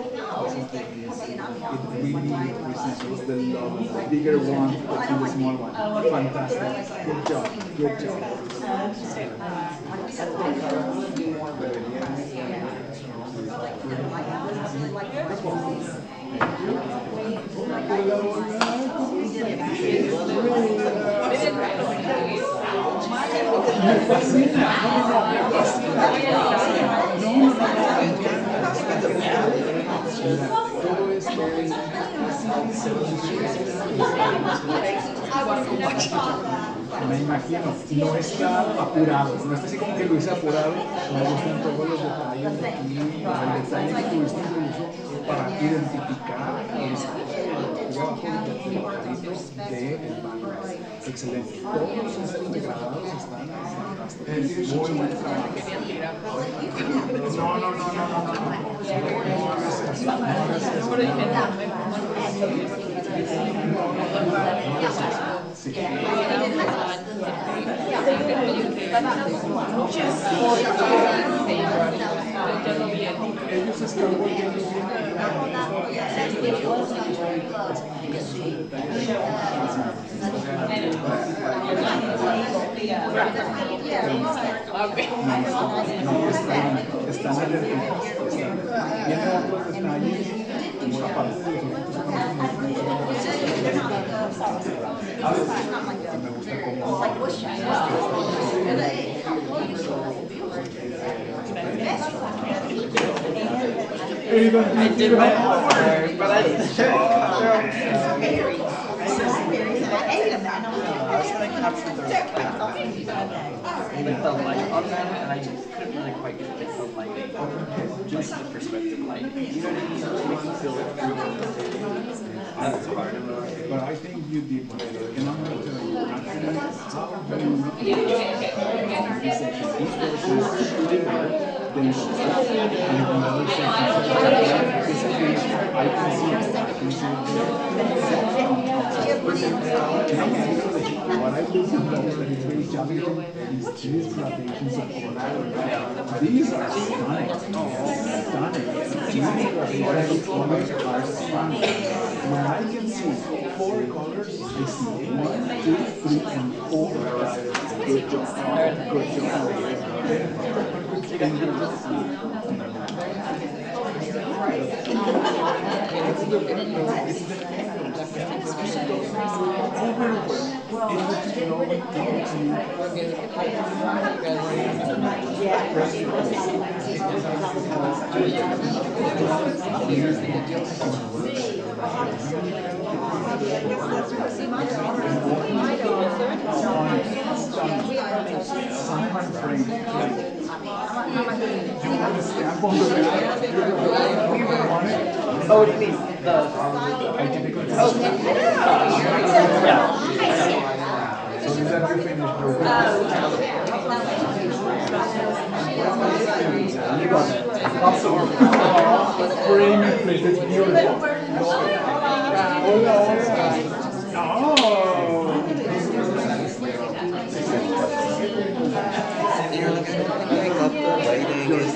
really resembles the love, the bigger one, but the small one. Fantastic. Good job. Good job. Me fascina. Todo esto es me imagino, no está apurado, no está así como que lo hice apurado, me gustan todos los detalles de aquí, el detalle que tuviste incluso para identificar debajo del pajarito del background. Excelente. Todos estos degradados están fantásticos. Muy buen trabajo. No. No hagas eso. No hagas eso. Sí. Ellos están volviendo bien. Están alertas. Tiene otros detalles, como la parte de los ojitos. Me gusta cómo. I did my homework, but I was trying to capture the light on them, and I couldn't really quite get the light, just the perspective light. You know what I mean? It makes you feel like that's hard. But I think you did better, and I'm going to tell you, actually, this section, these versions really better than the other sections. I can see what I do know that it's very challenging is these gradations of color. These are stunning. Stunning. These gradations of colors are stunning. When I can see 4 colors, I see 1, 2, 3, and 4. Good job. Good job. Oh, what do you mean? The Frame it, please. It's beautiful. Hola,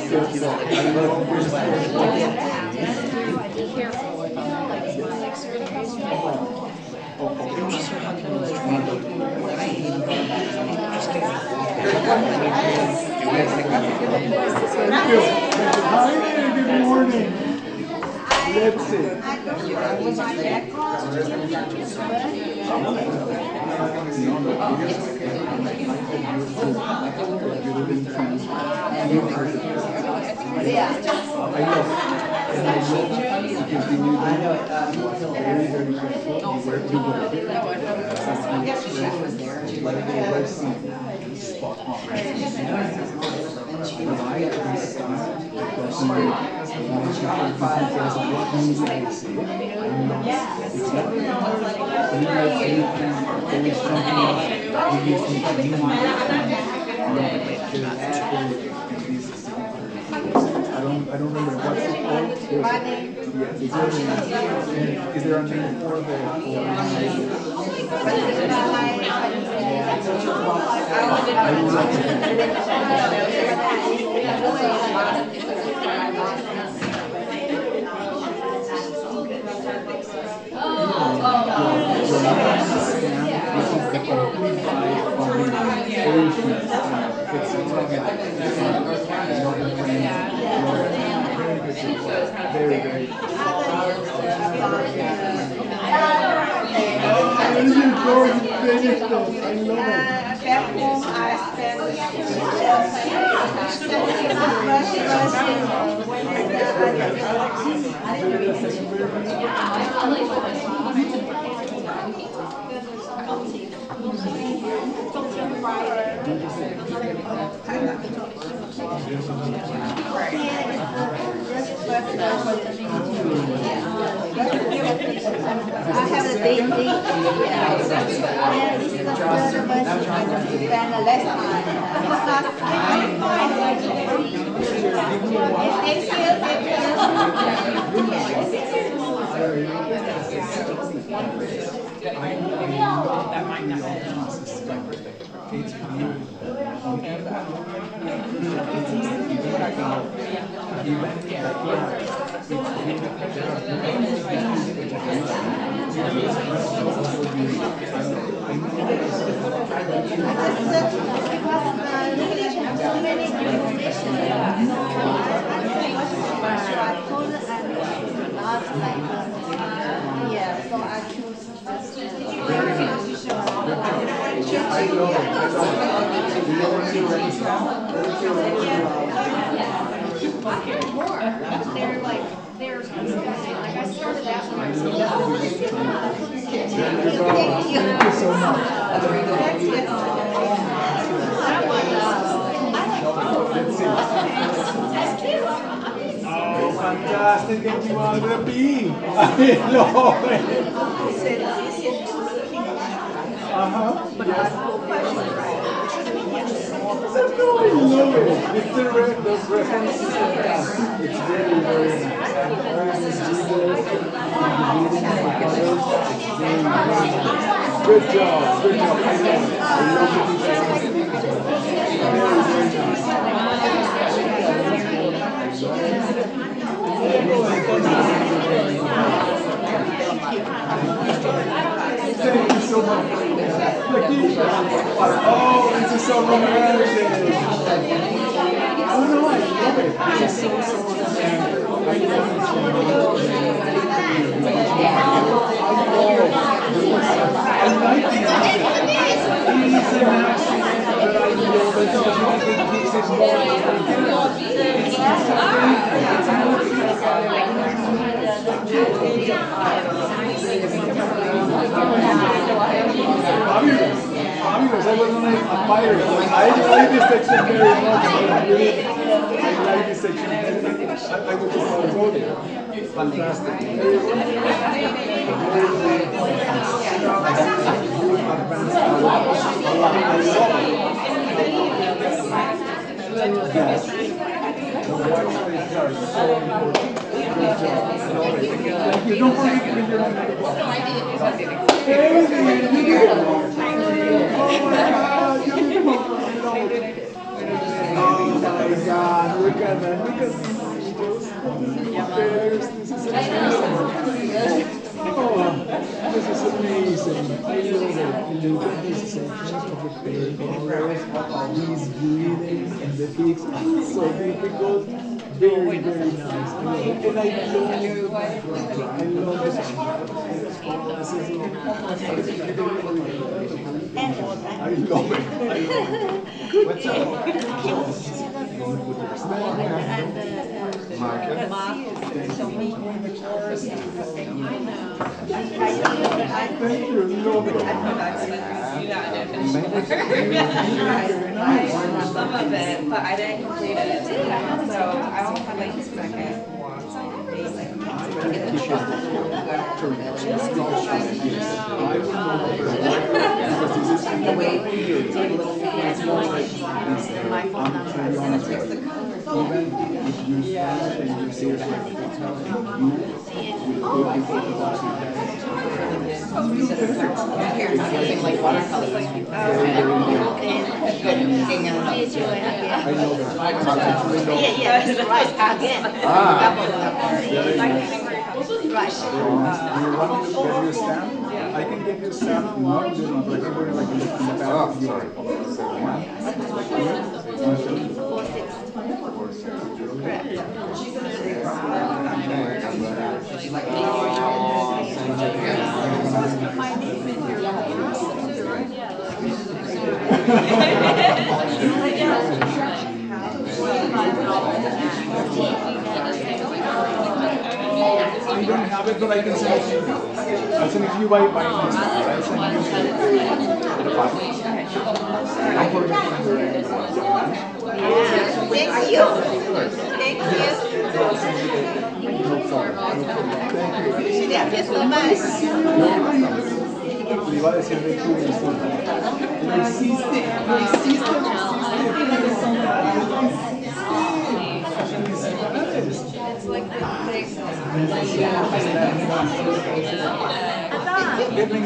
Thank you. Hi, good morning. Let's see. I don't remember what's it called. Is there a name for the very, very I love it. have the date. Yeah, this is the third version. I just spend less time. It's Yeah, so I choose. They're like, they're disgusting. Like I started that when I was Thank you so much. Oh, fantastic. And you are the bee. I love it. No, I love it. It's the reference is fantastic. It's very, very nice. Good job, good job. I love it. I love the details. Very, very Thank you so much. Oh, this is so romantic. Oh no, I love it. This is so romantic. I love it. I like the accent. It is an accent that I love. It's Fabulous. I was on a pirate. I like this section very much. I like this section. I would just want to go there. Fantastic. Thank you. Don't forget to bring your name. Oh my God, look at that, look at these angels. This is amazing. Oh, this is amazing. I love it. Look at this section of the fairy colors, these breathing and the peaks. So difficult. Very, very nice. I love it. And I love this. I love it. What's up? Thank you. Love it. some of it, but I didn't complete it. So I only had like the second one. My phone number. Using like watercolor. Yeah, right, again. Right. You want me to get you a stamp? I can get you a stamp. No, you don't. Like, we're like in the back of your. I don't have it, but I can send it to you. I'll send it to you by email. I'll send you the file. Don't forget to send your email. Thank you. Thank you. Thank you so much. Le iba a decir de hecho, disculpa. Lo hiciste.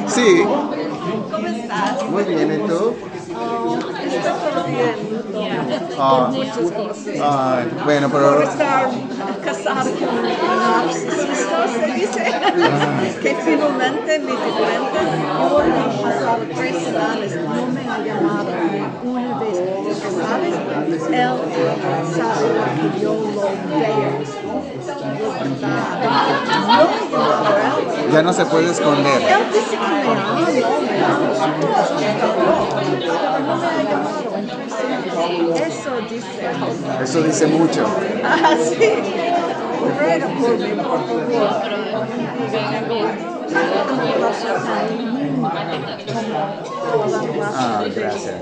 Sí, ¿Cómo estás? muy bien, ¿y tú? Está todo bien. Ah, Muchas cosas. bueno, Por pero estar casado con un narcisista, se dice, que finalmente me di cuenta, yo he pasado 3 semanas, no me ha llamado una vez, porque sabes, él sabe que yo lo veo. No me llamaba él. ya no se puede esconder. Él dice que me ama, no me ama, pero no me ha llamado en 3 semanas. Eso dice. Eso dice mucho. Ah, sí. Ruega por mí, por favor. Gracias.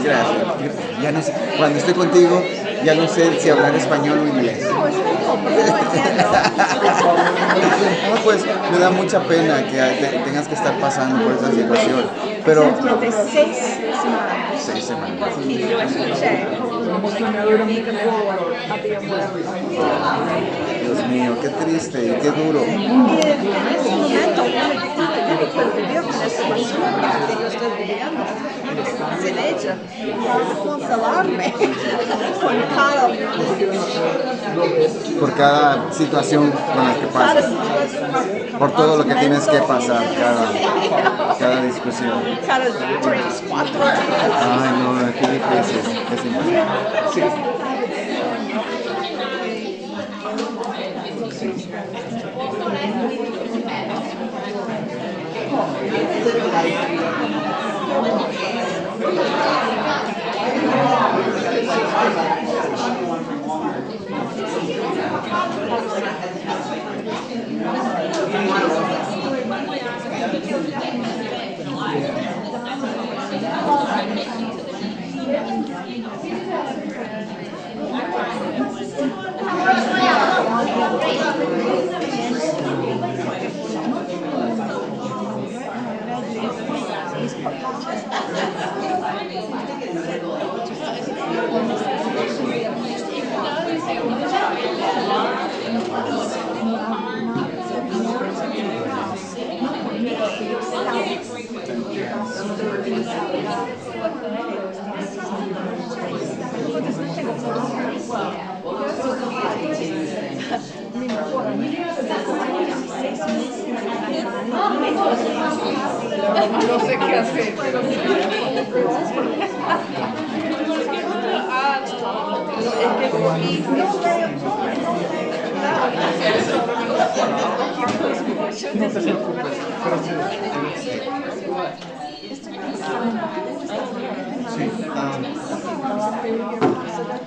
Gracias. Ya no sé, cuando estoy contigo, ya no sé si hablar español o inglés. No, es no, porque no entiendo. No, pues me da mucha pena que tengas que estar pasando por esa situación. Pero Durante 6 semanas. 6 semanas. Y yo escuché como mi amiga me había muerto. Dios mío, qué triste y qué duro. Y en ese momento yo me di cuenta, yo no puedo vivir con esta persona que yo estoy viviendo sin ella. Para consolarme con cada Por cada situación con la que pasas. Por todo lo que tienes que pasar, cada discusión. Cada 3, 4 días. Ay, no, qué difícil. Es imposible. Sí. No sé qué hacer. No te preocupes. Sí.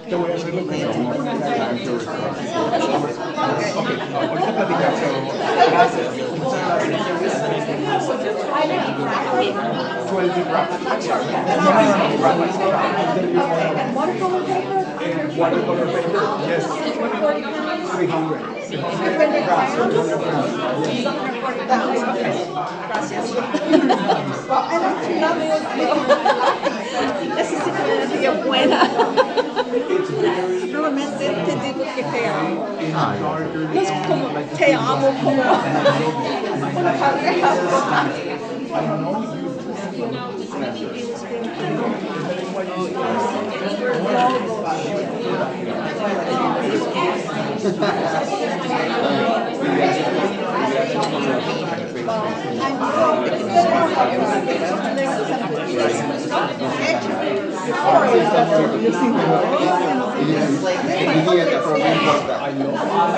Te voy a hacer lo que llamo ok, ahorita platicamos. Gracias. Muchas gracias. 12 wrap. Watercolor paper? Yes. 300. 300 grams. Necesito una energía buena. Nuevamente te digo que te amo. No es como te amo como una pareja.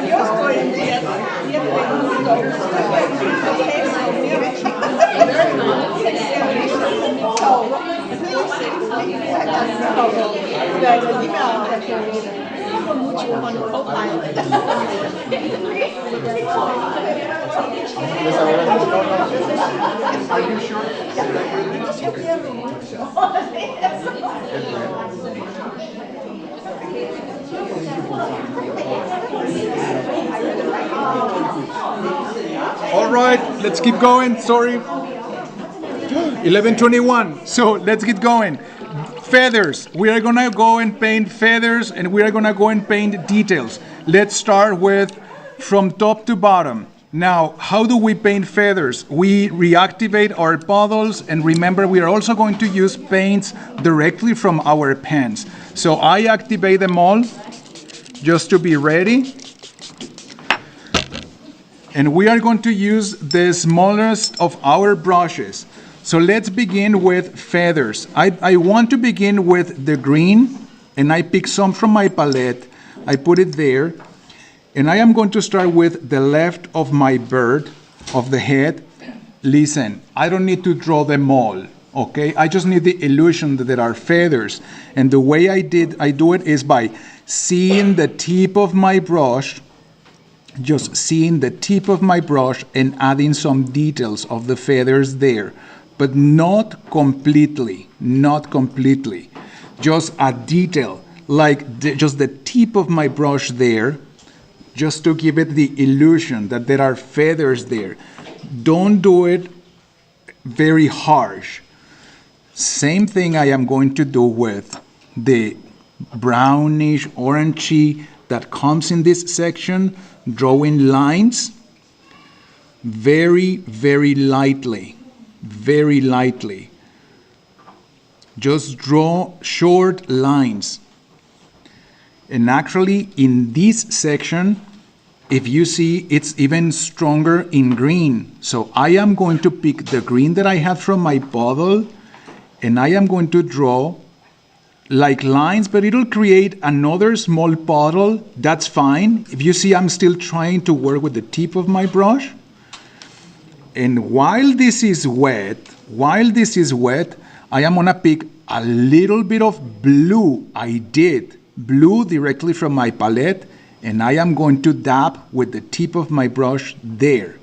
Yo estoy en dieta. mucho on co-pilot. Are you sure? All right, let's keep going. Sorry. 11:21. So let's get going. Feathers. We are gonna go and paint feathers, and we are gonna go and paint details. Let's start with from top to bottom. Now, how do we paint feathers? We reactivate our puddles, and remember, we are also going to use paints directly from our pens. So I activate them all just to be ready. And we are going to use the smallest of our brushes. So let's begin with feathers. I want to begin with the green, and I pick some from my palette. I put it there. And I am going to start with the left of my bird, of the head. Listen, I don't need to draw them all, okay? I just need the illusion that there are feathers. And the way I do it is by seeing the tip of my brush, just seeing the tip of my brush and adding some details of the feathers there. But not completely, not completely. Just a detail, like just the tip of my brush there, just to give it the illusion that there are feathers there. Don't do it very harsh. Same thing I am going to do with the brownish, orangey that comes in this section, drawing lines very, very lightly. Very lightly. Just draw short lines. And actually, in this section, if you see, it's even stronger in green. So I am going to pick the green that I have from my puddle, and I am going to draw like lines, but it'll create another small puddle. That's fine. If you see, I'm still trying to work with the tip of my brush. And while this is wet, I am gonna pick a little bit of blue. I did blue directly from my palette, and I am going to dab with the tip of my brush there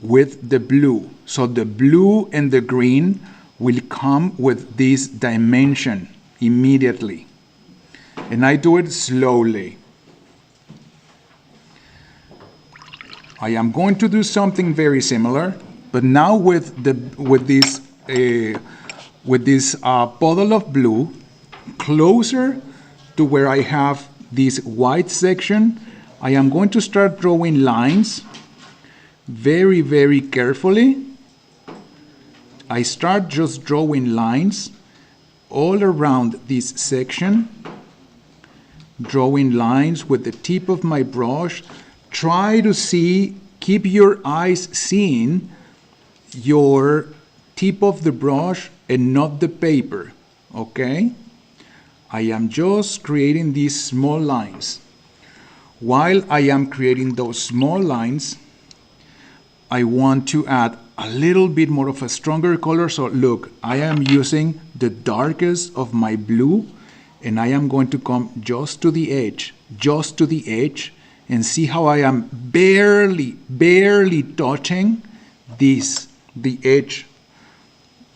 with the blue. So the blue and the green will come with this dimension immediately. And I do it slowly. I am going to do something very similar, but now with this puddle of blue, closer to where I have this white section, I am going to start drawing lines very, very carefully. I start just drawing lines all around this section, drawing lines with the tip of my brush. Try to see, keep your eyes seeing your tip of the brush and not the paper, okay? I am just creating these small lines. While I am creating those small lines, I want to add a little bit more of a stronger color. So look, I am using the darkest of my blue, and I am going to come just to the edge, and see how I am barely touching the edge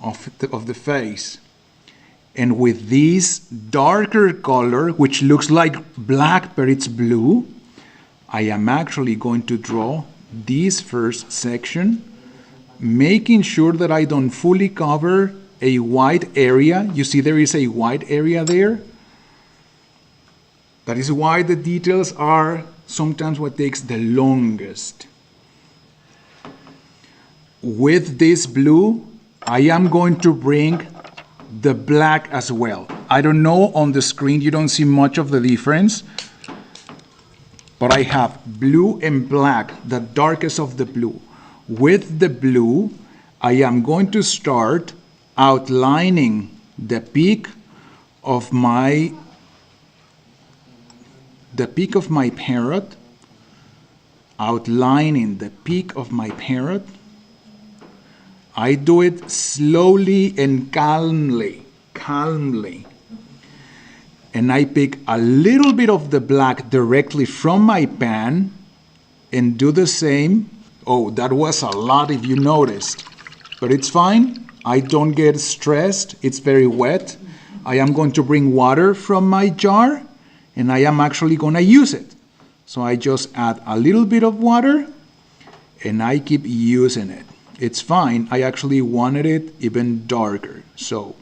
of the face. And with this darker color, which looks like black but it's blue, I am actually going to draw this first section, making sure that I don't fully cover a white area. You see there is a white area there. That is why the details are sometimes what takes the longest. With this blue, I am going to bring the black as well. I don't know, on the screen you don't see much of the difference, but I have blue and black, the darkest of the blue. With the blue, I am going to start outlining the peak of my parrot, outlining the peak of my parrot. I do it slowly and calmly. and I pick a little bit of the black directly from my pan and do the same. Oh, that was a lot if you noticed, but it's fine. I don't get stressed. It's very wet. I am going to bring water from my jar, and I am actually going to use it. So I just add a little bit of water, and I keep using it. It's fine. I actually wanted it even darker. So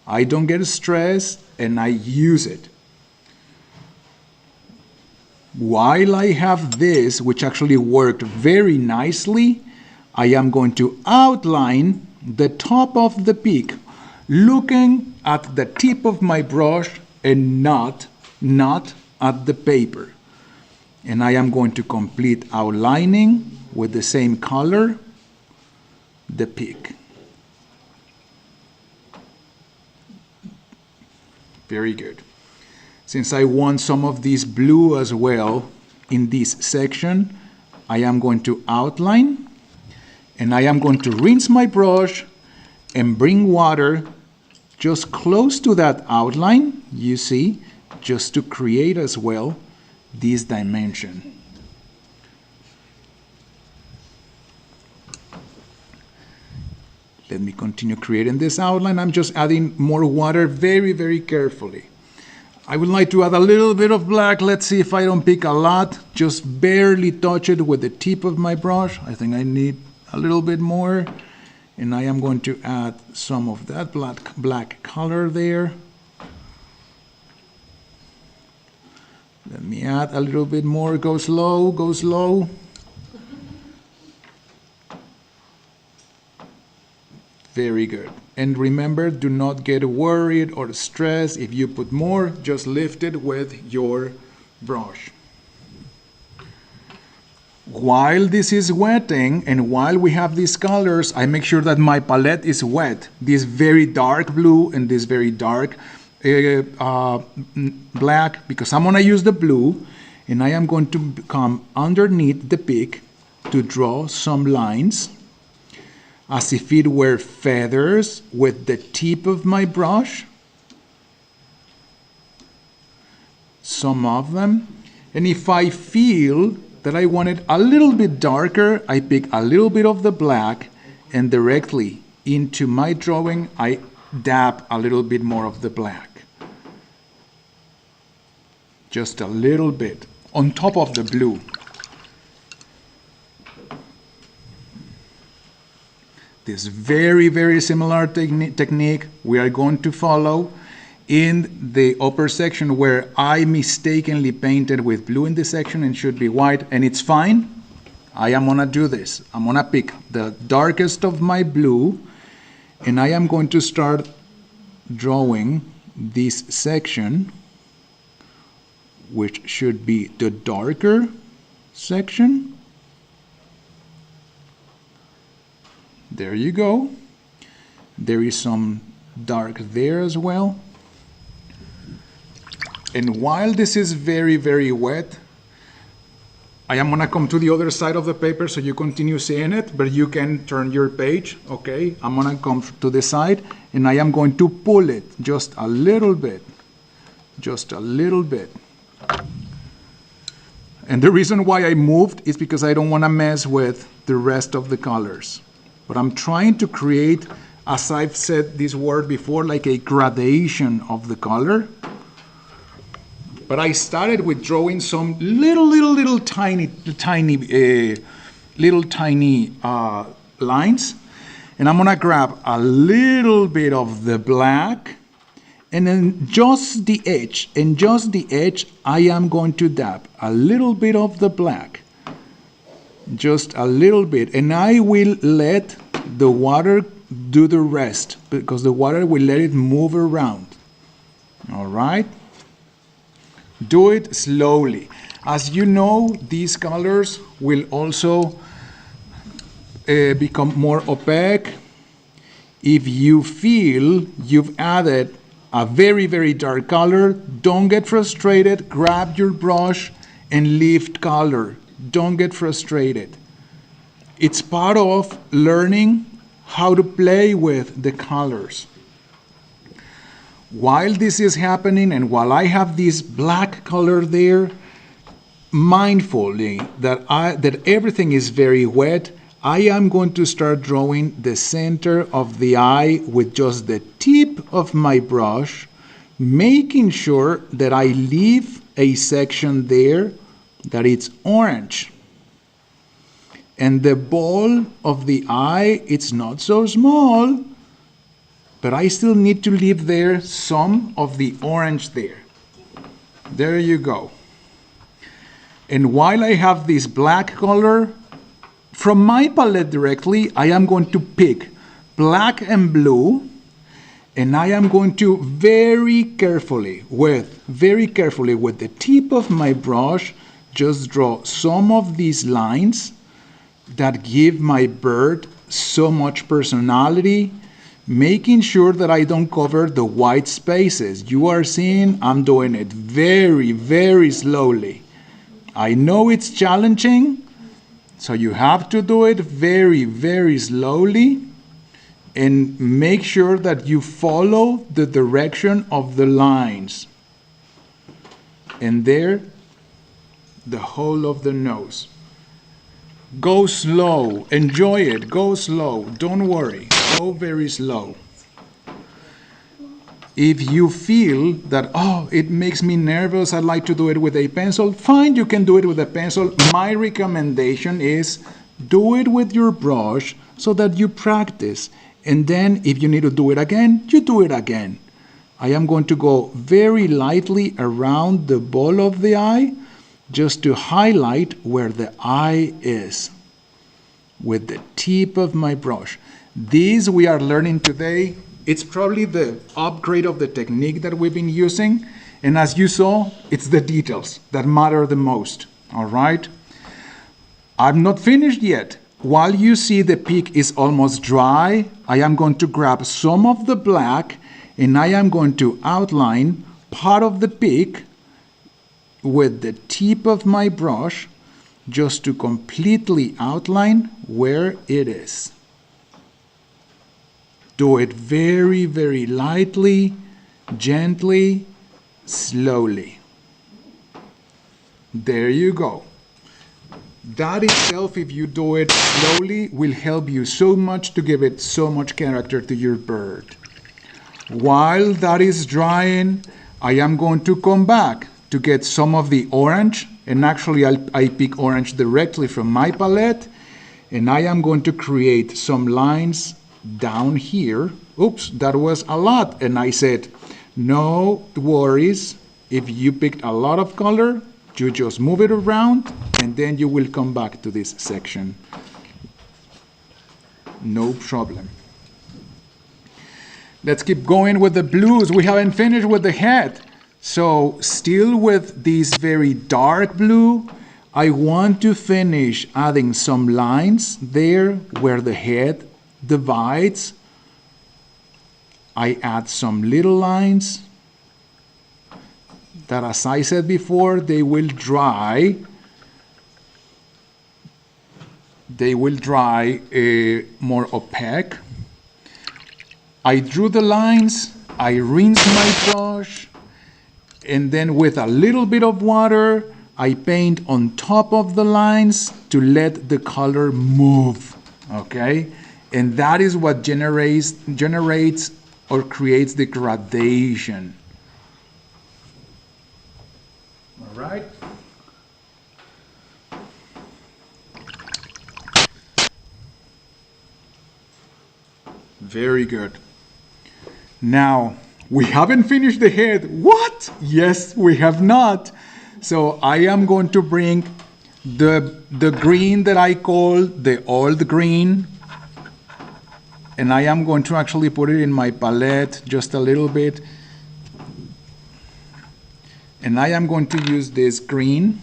I don't get stressed, and I use it. While I have this, which actually worked very nicely, I am going to outline the top of the peak, looking at the tip of my brush and not at the paper. And I am going to complete outlining with the same color, the peak. Very good. Since I want some of this blue as well in this section, I am going to outline, and I am going to rinse my brush and bring water just close to that outline, you see, just to create as well this dimension. Let me continue creating this outline. I'm just adding more water very, very carefully. I would like to add a little bit of black. Let's see if I don't pick a lot. Just barely touch it with the tip of my brush. I think I need a little bit more. And I am going to add some of that black color there. Let me add a little bit more. Go slow, go slow. Very good. And remember, do not get worried or stressed. If you put more, just lift it with your brush. While this is wetting and while we have these colors, I make sure that my palette is wet. This very dark blue and this very dark black, because I'm going to use the blue, and I am going to come underneath the peak to draw some lines as if it were feathers with the tip of my brush. Some of them. And if I feel that I want it a little bit darker, I pick a little bit of the black, and directly into my drawing, I dab a little bit more of the black. Just a little bit on top of the blue. This very, very similar technique we are going to follow in the upper section, where I mistakenly painted with blue in this section and should be white, and it's fine. I am gonna do this. I'm gonna pick the darkest of my blue, and I am going to start drawing this section, which should be the darker section. There you go. There is some dark there as well. And while this is very, very wet, I am gonna come to the other side of the paper so you continue seeing it, but you can turn your page, okay? I'm gonna come to the side, and I am going to pull it just a little bit, just a little bit. And the reason why I moved is because I don't wanna mess with the rest of the colors. But I'm trying to create, as I've said this word before, like a gradation of the color. But I started with drawing some little tiny lines. And I'm gonna grab a little bit of the black, and then just the edge, I am going to dab a little bit of the black. Just a little bit, and I will let the water do the rest, because the water will let it move around. All right? Do it slowly. As you know, these colors will also become more opaque. If you feel you've added a very, very dark color, don't get frustrated. Grab your brush and lift color. Don't get frustrated. It's part of learning how to play with the colors. while this is happening and while I have this black color there, mindfully that everything is very wet, I am going to start drawing the center of the eye with just the tip of my brush, making sure that I leave a section there that it's orange. And the ball of the eye, it's not so small, but I still need to leave there some of the orange there. There you go. And while I have this black color, from my palette directly, I am going to pick black and blue, and I am going to very carefully with the tip of my brush, just draw some of these lines that give my bird so much personality, making sure that I don't cover the white spaces. You are seeing I'm doing it very, very slowly. I know it's challenging, so you have to do it very, very slowly and make sure that you follow the direction of the lines. And there, the whole of the nose. Go slow, enjoy it, go slow, don't worry, go very slow. If you feel that, oh, it makes me nervous, I'd like to do it with a pencil, fine, you can do it with a pencil. My recommendation is do it with your brush so that you practice. And then if you need to do it again, you do it again. I am going to go very lightly around the ball of the eye just to highlight where the eye is with the tip of my brush. This we are learning today. It's probably the upgrade of the technique that we've been using. And as you saw, it's the details that matter the most. All right? I'm not finished yet. While you see the peak is almost dry, I am going to grab some of the black and I am going to outline part of the peak with the tip of my brush just to completely outline where it is. Do it very, very lightly, gently, slowly. There you go. That itself, if you do it slowly, will help you so much to give it so much character to your bird. While that is drying, I am going to come back to get some of the orange, and actually I pick orange directly from my palette, and I am going to create some lines down here. Oops, that was a lot, and I said, no worries, if you picked a lot of color, you just move it around, and then you will come back to this section. No problem. Let's keep going with the blues. We haven't finished with the head. So still with this very dark blue, I want to finish adding some lines there where the head divides. I add some little lines that, as I said before, they will dry. They will dry more opaque. I drew the lines, I rinse my brush, and then with a little bit of water, I paint on top of the lines to let the color move, okay? And that is what generates or creates the gradation. All right? Very good. Now, we haven't finished the head. What? Yes, we have not. So I am going to bring the green that I call the old green, and I am going to actually put it in my palette just a little bit. And I am going to use this green,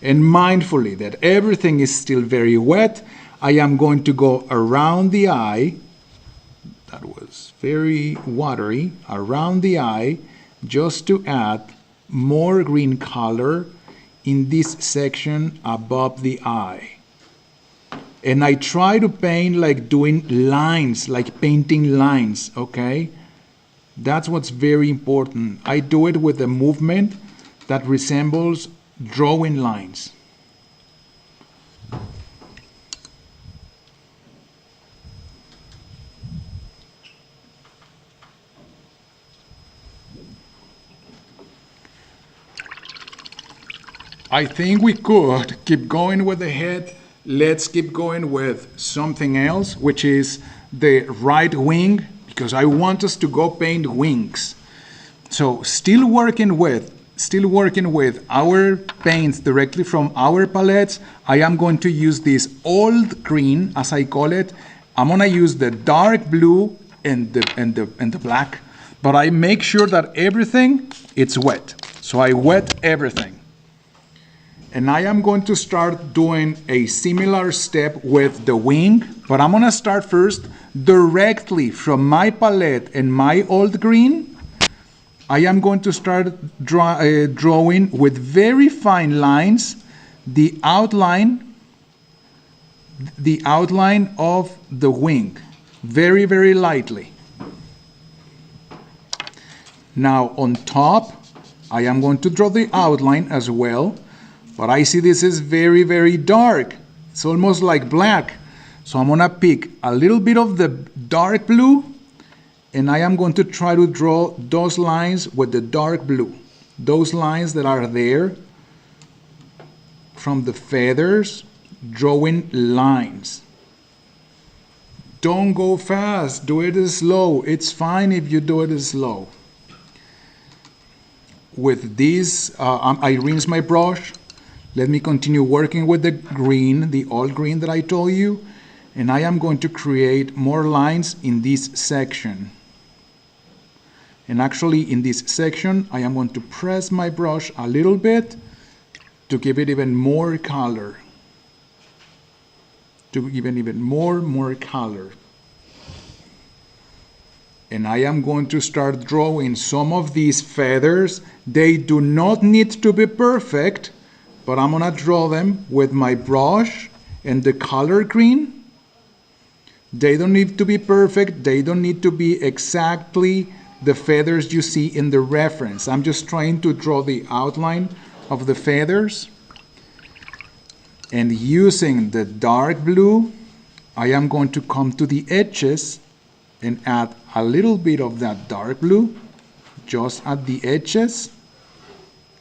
and mindfully that everything is still very wet, I am going to go around the eye. That was very watery, around the eye, just to add more green color in this section above the eye. And I try to paint like doing lines, like painting lines, okay? That's what's very important. I do it with a movement that resembles drawing lines. I think we could keep going with the head. Let's keep going with something else, which is the right wing, because I want us to go paint wings. So still working with our paints directly from our palettes. I am going to use this old green, as I call it. I'm gonna use the dark blue and the black, but I make sure that everything it's wet. So I wet everything. And I am going to start doing a similar step with the wing, but I'm gonna start first directly from my palette and my old green. I am going to start drawing with very fine lines the outline of the wing, very, very lightly. Now on top, I am going to draw the outline as well. But I see this is very, very dark. It's almost like black. So I'm gonna pick a little bit of the dark blue, and I am going to try to draw those lines with the dark blue. Those lines that are there from the feathers, drawing lines. Don't go fast, do it slow. It's fine if you do it slow. With this, I rinse my brush. Let me continue working with the green, the old green that I told you, and I am going to create more lines in this section. And actually in this section, I am going to press my brush a little bit to give it even more color. More color. And I am going to start drawing some of these feathers. They do not need to be perfect, but I'm gonna draw them with my brush and the color green. They don't need to be perfect. They don't need to be exactly the feathers you see in the reference. I'm just trying to draw the outline of the feathers. And using the dark blue, I am going to come to the edges and add a little bit of that dark blue just at the edges,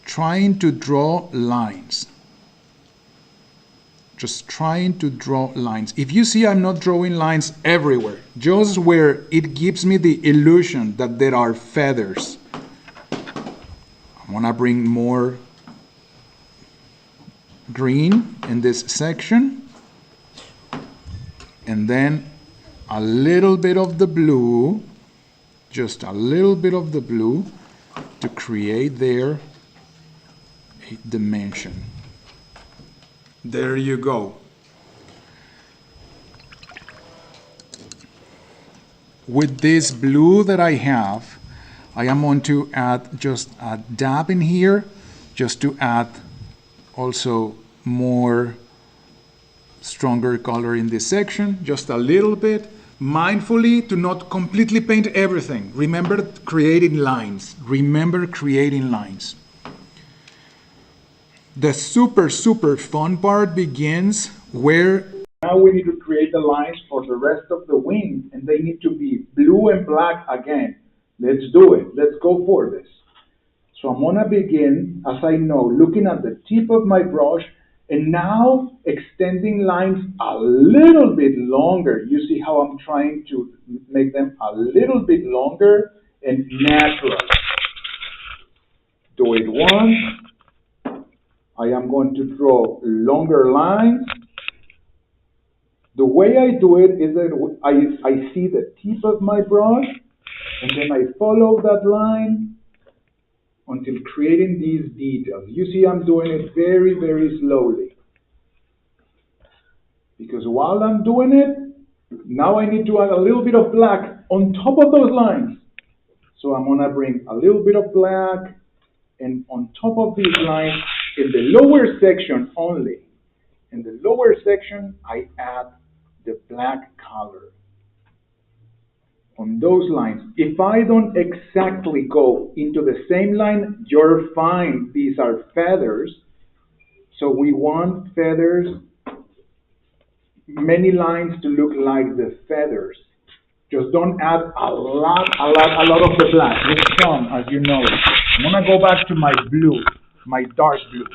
trying to draw lines. Just trying to draw lines. If you see, I'm not drawing lines everywhere, just where it gives me the illusion that there are feathers. I want to bring more green in this section, and then a little bit of the blue, just a little bit of the blue to create there a dimension. There you go. With this blue that I have, I am going to add just a dab in here, just to add also more stronger color in this section, just a little bit. Mindfully to not completely paint everything. Remember creating lines. Remember creating lines. The super fun part begins where now we need to create the lines for the rest of the wing, and they need to be blue and black again. Let's do it. Let's go for this. So I'm gonna begin, as I know, looking at the tip of my brush and now extending lines a little bit longer. You see how I'm trying to make them a little bit longer and natural. Do it once. I am going to draw longer lines. The way I do it is that I see the tip of my brush, and then I follow that line until creating these details. You see I'm doing it very, very slowly. Because while I'm doing it, now I need to add a little bit of black on top of those lines. So I'm gonna bring a little bit of black, and on top of these lines, in the lower section only, in the lower section, I add the black color. on those lines. If I don't exactly go into the same line, you're fine. These are feathers. So we want feathers, many lines to look like the feathers. Just don't add a lot of the black. Just some, as you know. I'm gonna go back to my blue, my dark blue.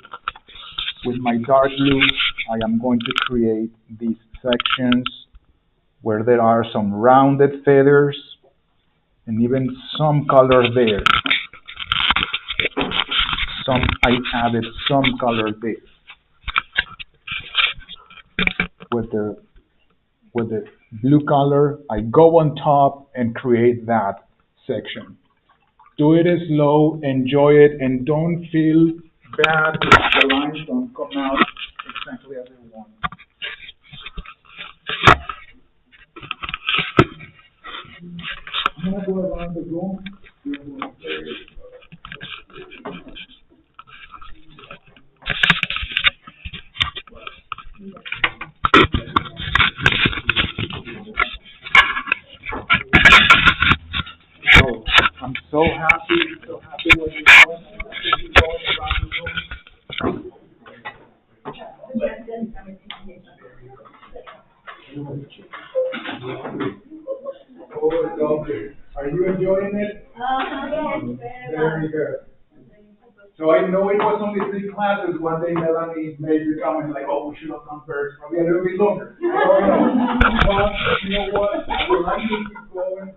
With my dark blue, I am going to create these sections where there are some rounded feathers and even some color there. I added some color there with the blue color. I go on top and create that section. Do it slow, enjoy it, and don't feel bad if the lines don't come out exactly as I want. I'm gonna go around the room. So I'm so happy with you going around the room. Oh, lovely. Are you enjoying it? Very good. So I know it was only 3 classes. One day Melanie made the comment like, oh, we should have done first, probably a little bit longer. I don't know. But you know what? I would like to keep going.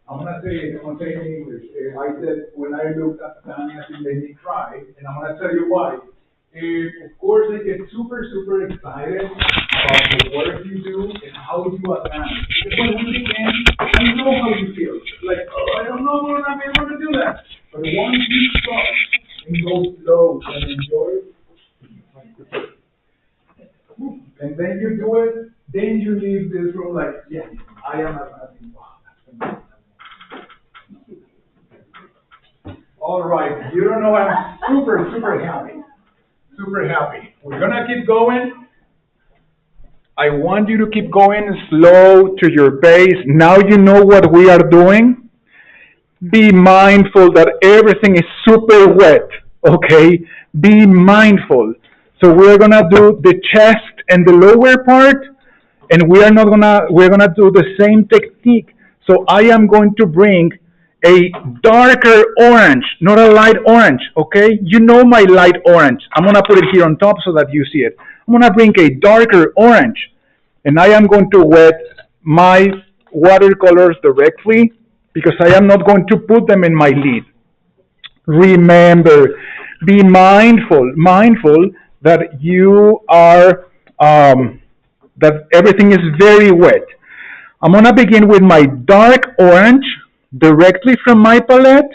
I'm gonna say it in English. I said when I looked at Tanya, she made me cry, and I'm gonna tell you why. Of course, I get super excited about the work you do and how you advance. Because when we begin, I know how you feel. Like, oh, I don't know when I'm able to do that. But once you start and go slow and enjoy it, and then you do it, then you leave this room like, yes, I am advancing. Wow, that's amazing. All right, you don't know, I'm super happy. Super happy. We're gonna keep going. I want you to keep going slow to your pace. Now you know what we are doing. Be mindful that everything is super wet, okay? Be mindful. So we're gonna do the chest and the lower part, and we're gonna do the same technique. So I am going to bring a darker orange, not a light orange, okay? You know my light orange. I'm gonna put it here on top so that you see it. I'm gonna bring a darker orange, and I am going to wet my watercolors directly because I am not going to put them in my lid. Remember, be mindful that you are, that everything is very wet. I'm gonna begin with my dark orange directly from my palette,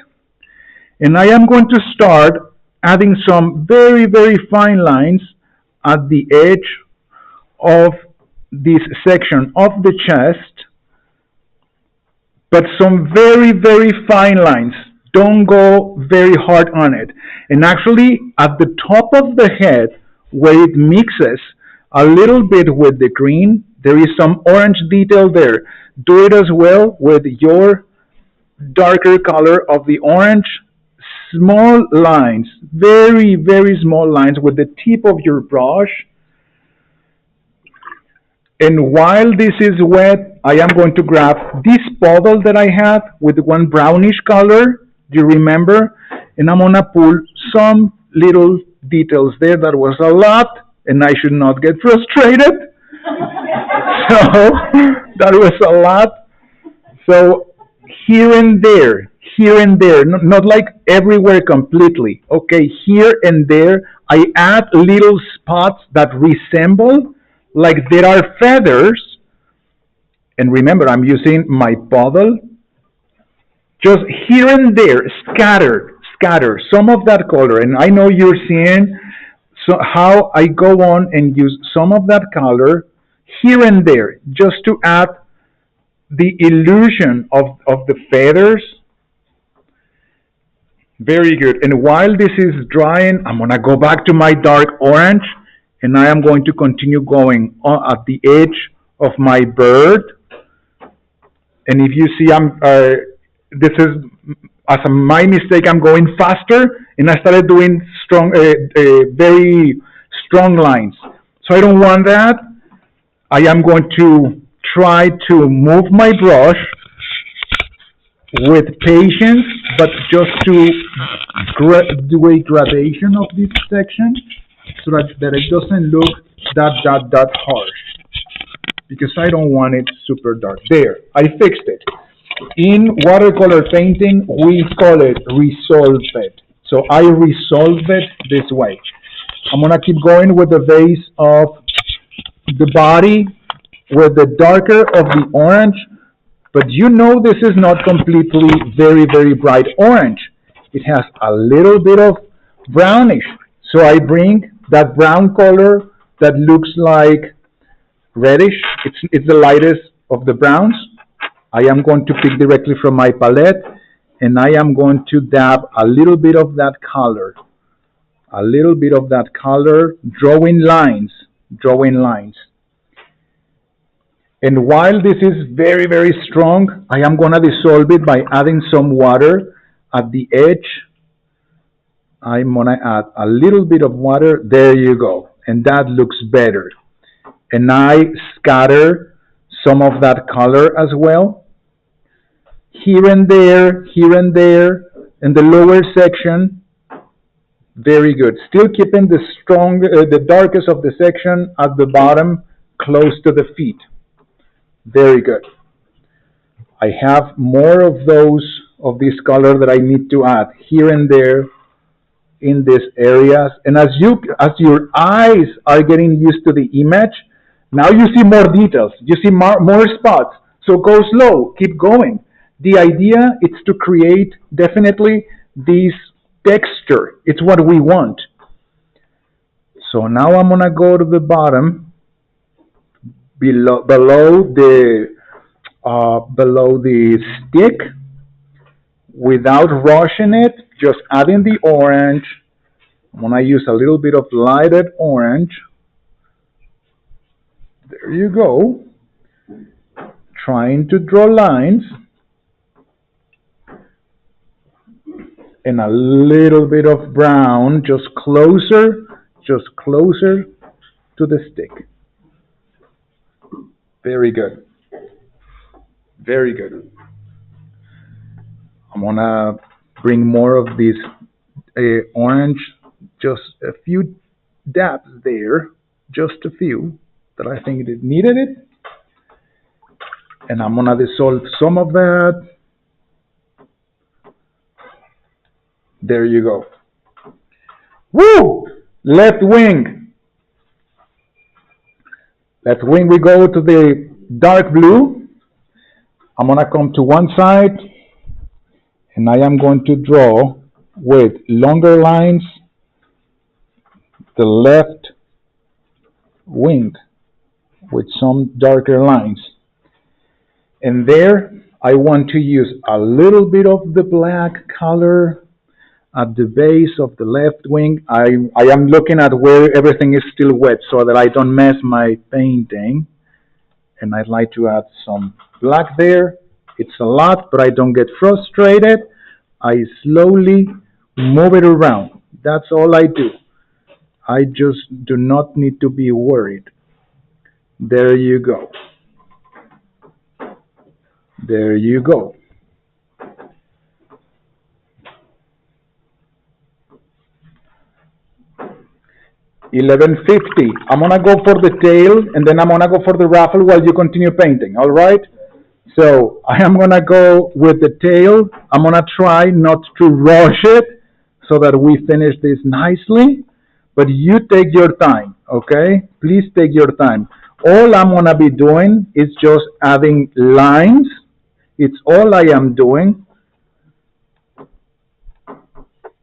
and I am going to start adding some very fine lines at the edge of this section of the chest, but some very fine lines. Don't go very hard on it. And actually, at the top of the head, where it mixes a little bit with the green, there is some orange detail there. Do it as well with your darker color of the orange. Small lines, very small lines with the tip of your brush. And while this is wet, I am going to grab this puddle that I have with one brownish color. Do you remember? And I'm gonna pull some little details there. That was a lot, and I should not get frustrated. So that was a lot. So here and there, not like everywhere completely. Okay, here and there, I add little spots that resemble like there are feathers. And remember, I'm using my puddle. Just here and there, scattered scatter some of that color. And I know you're seeing how I go on and use some of that color here and there just to add the illusion of the feathers. Very good. And while this is drying, I'm going to go back to my dark orange, and I am going to continue going at the edge of my bird. And if you see, this is, as a my mistake, I'm going faster, and I started doing very strong lines. So I don't want that. I am going to try to move my brush with patience, but just to do a gradation of this section so that it doesn't look that harsh, because I don't want it super dark. There, I fixed it. In watercolor painting, we call it resolve it. So I resolve it this way. I'm gonna keep going with the base of the body with the darker of the orange, but you know this is not completely very bright orange. It has a little bit of brownish. So I bring that brown color that looks like reddish. It's the lightest of the browns. I am going to pick directly from my palette, and I am going to dab a little bit of that color. A little bit of that color, drawing lines. And while this is very strong, I am going to dissolve it by adding some water at the edge. I'm going to add a little bit of water. There you go. And that looks better. And I scatter some of that color as well. Here and there, in the lower section. Very good. Still keeping the darkest of the section at the bottom, close to the feet. Very good. I have more of this color that I need to add here and there in these areas. And as your eyes are getting used to the image, now you see more details. You see more spots. So go slow. Keep going. The idea is to create definitely this texture. It's what we want. So now I'm going to go to the bottom. Below the stick, without rushing it, just adding the orange. I'm gonna use a little bit of lighted orange. There you go. Trying to draw lines. And a little bit of brown, just closer to the stick. Very good. Very good. I'm gonna bring more of this orange, just a few dabs there, just a few that I think it needed it. And I'm gonna dissolve some of that. There you go. Woo! Left wing. Left wing, we go to the dark blue. I'm gonna come to one side, and I am going to draw with longer lines the left wing with some darker lines. And there, I want to use a little bit of the black color at the base of the left wing. I am looking at where everything is still wet so that I don't mess my painting. And I'd like to add some black there. It's a lot, but I don't get frustrated. I slowly move it around. That's all I do. I just do not need to be worried. There you go. There you go. $11.50. I'm gonna go for the tail, and then I'm gonna go for the raffle while you continue painting. All right. So I am gonna go with the tail. I'm gonna try not to rush it so that we finish this nicely. But you take your time, okay? Please take your time. All I'm gonna be doing is just adding lines. It's all I am doing.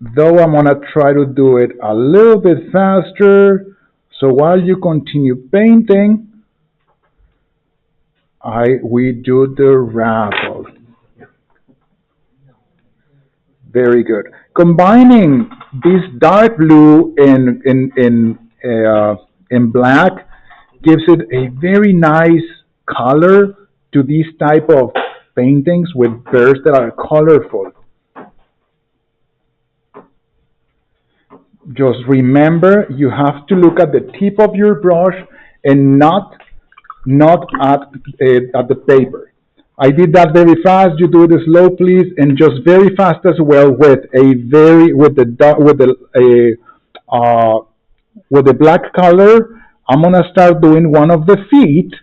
though I'm gonna try to do it a little bit faster. So while you continue painting, we do the raffle. Very good. Combining this dark blue in black gives it a very nice color to these type of paintings with birds that are colorful. Just remember, you have to look at the tip of your brush and not at the paper. I did that very fast. You do it slow, please, and just very fast as well with a very with the black color. I'm gonna start doing one of the feet,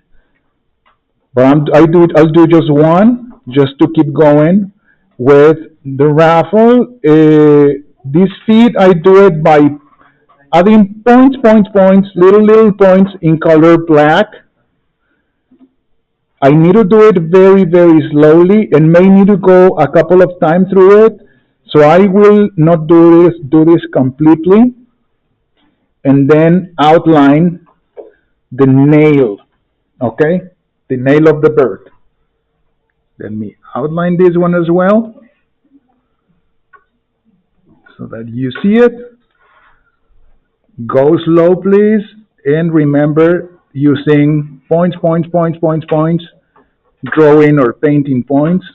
but I'll do just one, just to keep going with the raffle. This feet I do it by adding points, little points in color black. I need to do it very slowly and may need to go a couple of times through it. So I will not do this completely and then outline the nail, okay? The nail of the bird. Let me outline this one as well so that you see it. Go slow, please, and remember using points, drawing or painting points.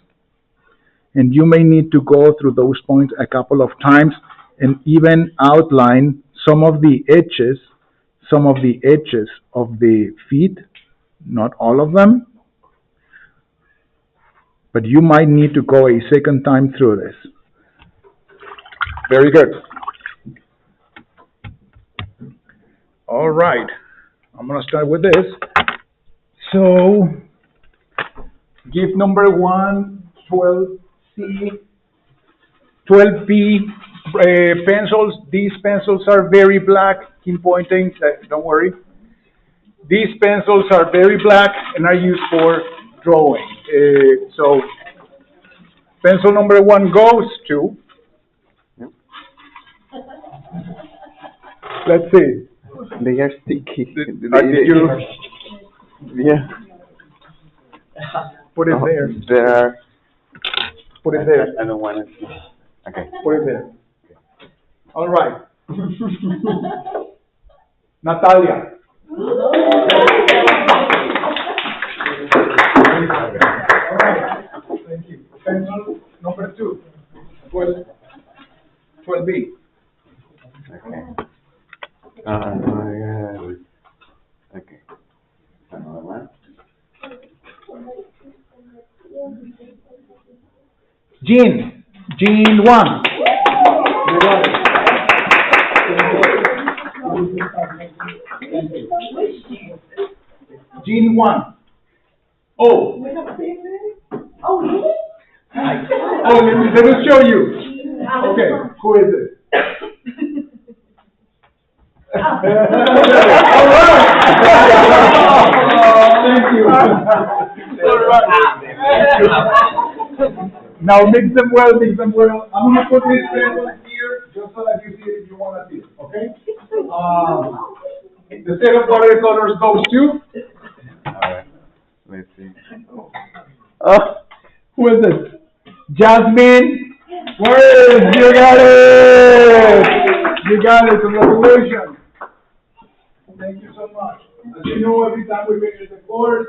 And you may need to go through those points a couple of times and even outline some of the edges of the feet, not all of them, but you might need to go a second time through this. Very good. All right, I'm gonna start with this. So, gift number 1, 12C, 12B pencils. These pencils are very black. Keep pointing, don't worry. These pencils are very black and are used for drawing. So, pencil number 1 goes to, let's see. They are sticky. Yeah. Put it there. There are. Put it there. I don't want to see. Okay. Put it there. All right. Natalia. All right. Thank you. Pencil number 2. 12B. Okay. Okay. Another one. Jean 1. Jean 1. Oh. Oh, really? Oh, let me show you. Okay, who is it? All right. Thank you. All right. Now mix them well, I'm going to put this pencil here just so that you see it if you want to see it, okay? The set of watercolors goes to? All right. Let's see. Who is this? Jasmine? Word! You got it! You got it. Congratulations. Thank you so much. As you know, every time we finish the course,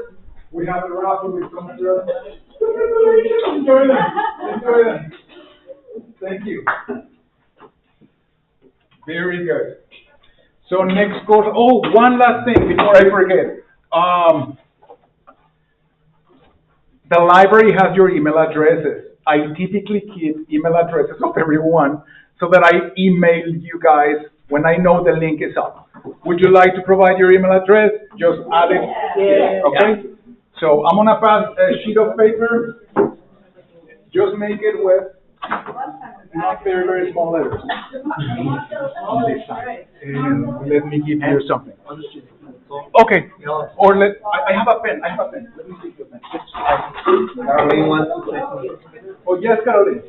we have a raffle with some girls. Enjoy them. Thank you. Very good. So next course. Oh, one last thing before I forget. The library has your email addresses. I typically keep email addresses of everyone so that I email you guys when I know the link is up. Would you like to provide your email address? Just add it. Yeah. Okay. So I'm gonna pass a sheet of paper. Just make it with not very small letters. On this side. And let me give you something. Okay. Or I have a pen. Let me see your pen. Caroline wants to say something. Oh yes, Caroline.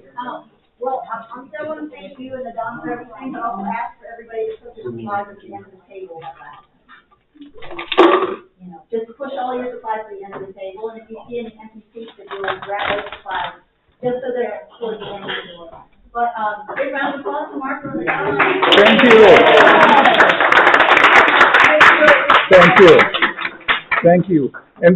Well, I'm still want to thank you and the Don for everything, but also ask for everybody to put their supplies at the end of the table. You know, just push all your supplies to the end of the table, and if you see any empty seats, if you like, grab those supplies, just so they're towards the end of the door. But, big round of applause to Mark for the Don. Thank you. Thank you. Thank you. And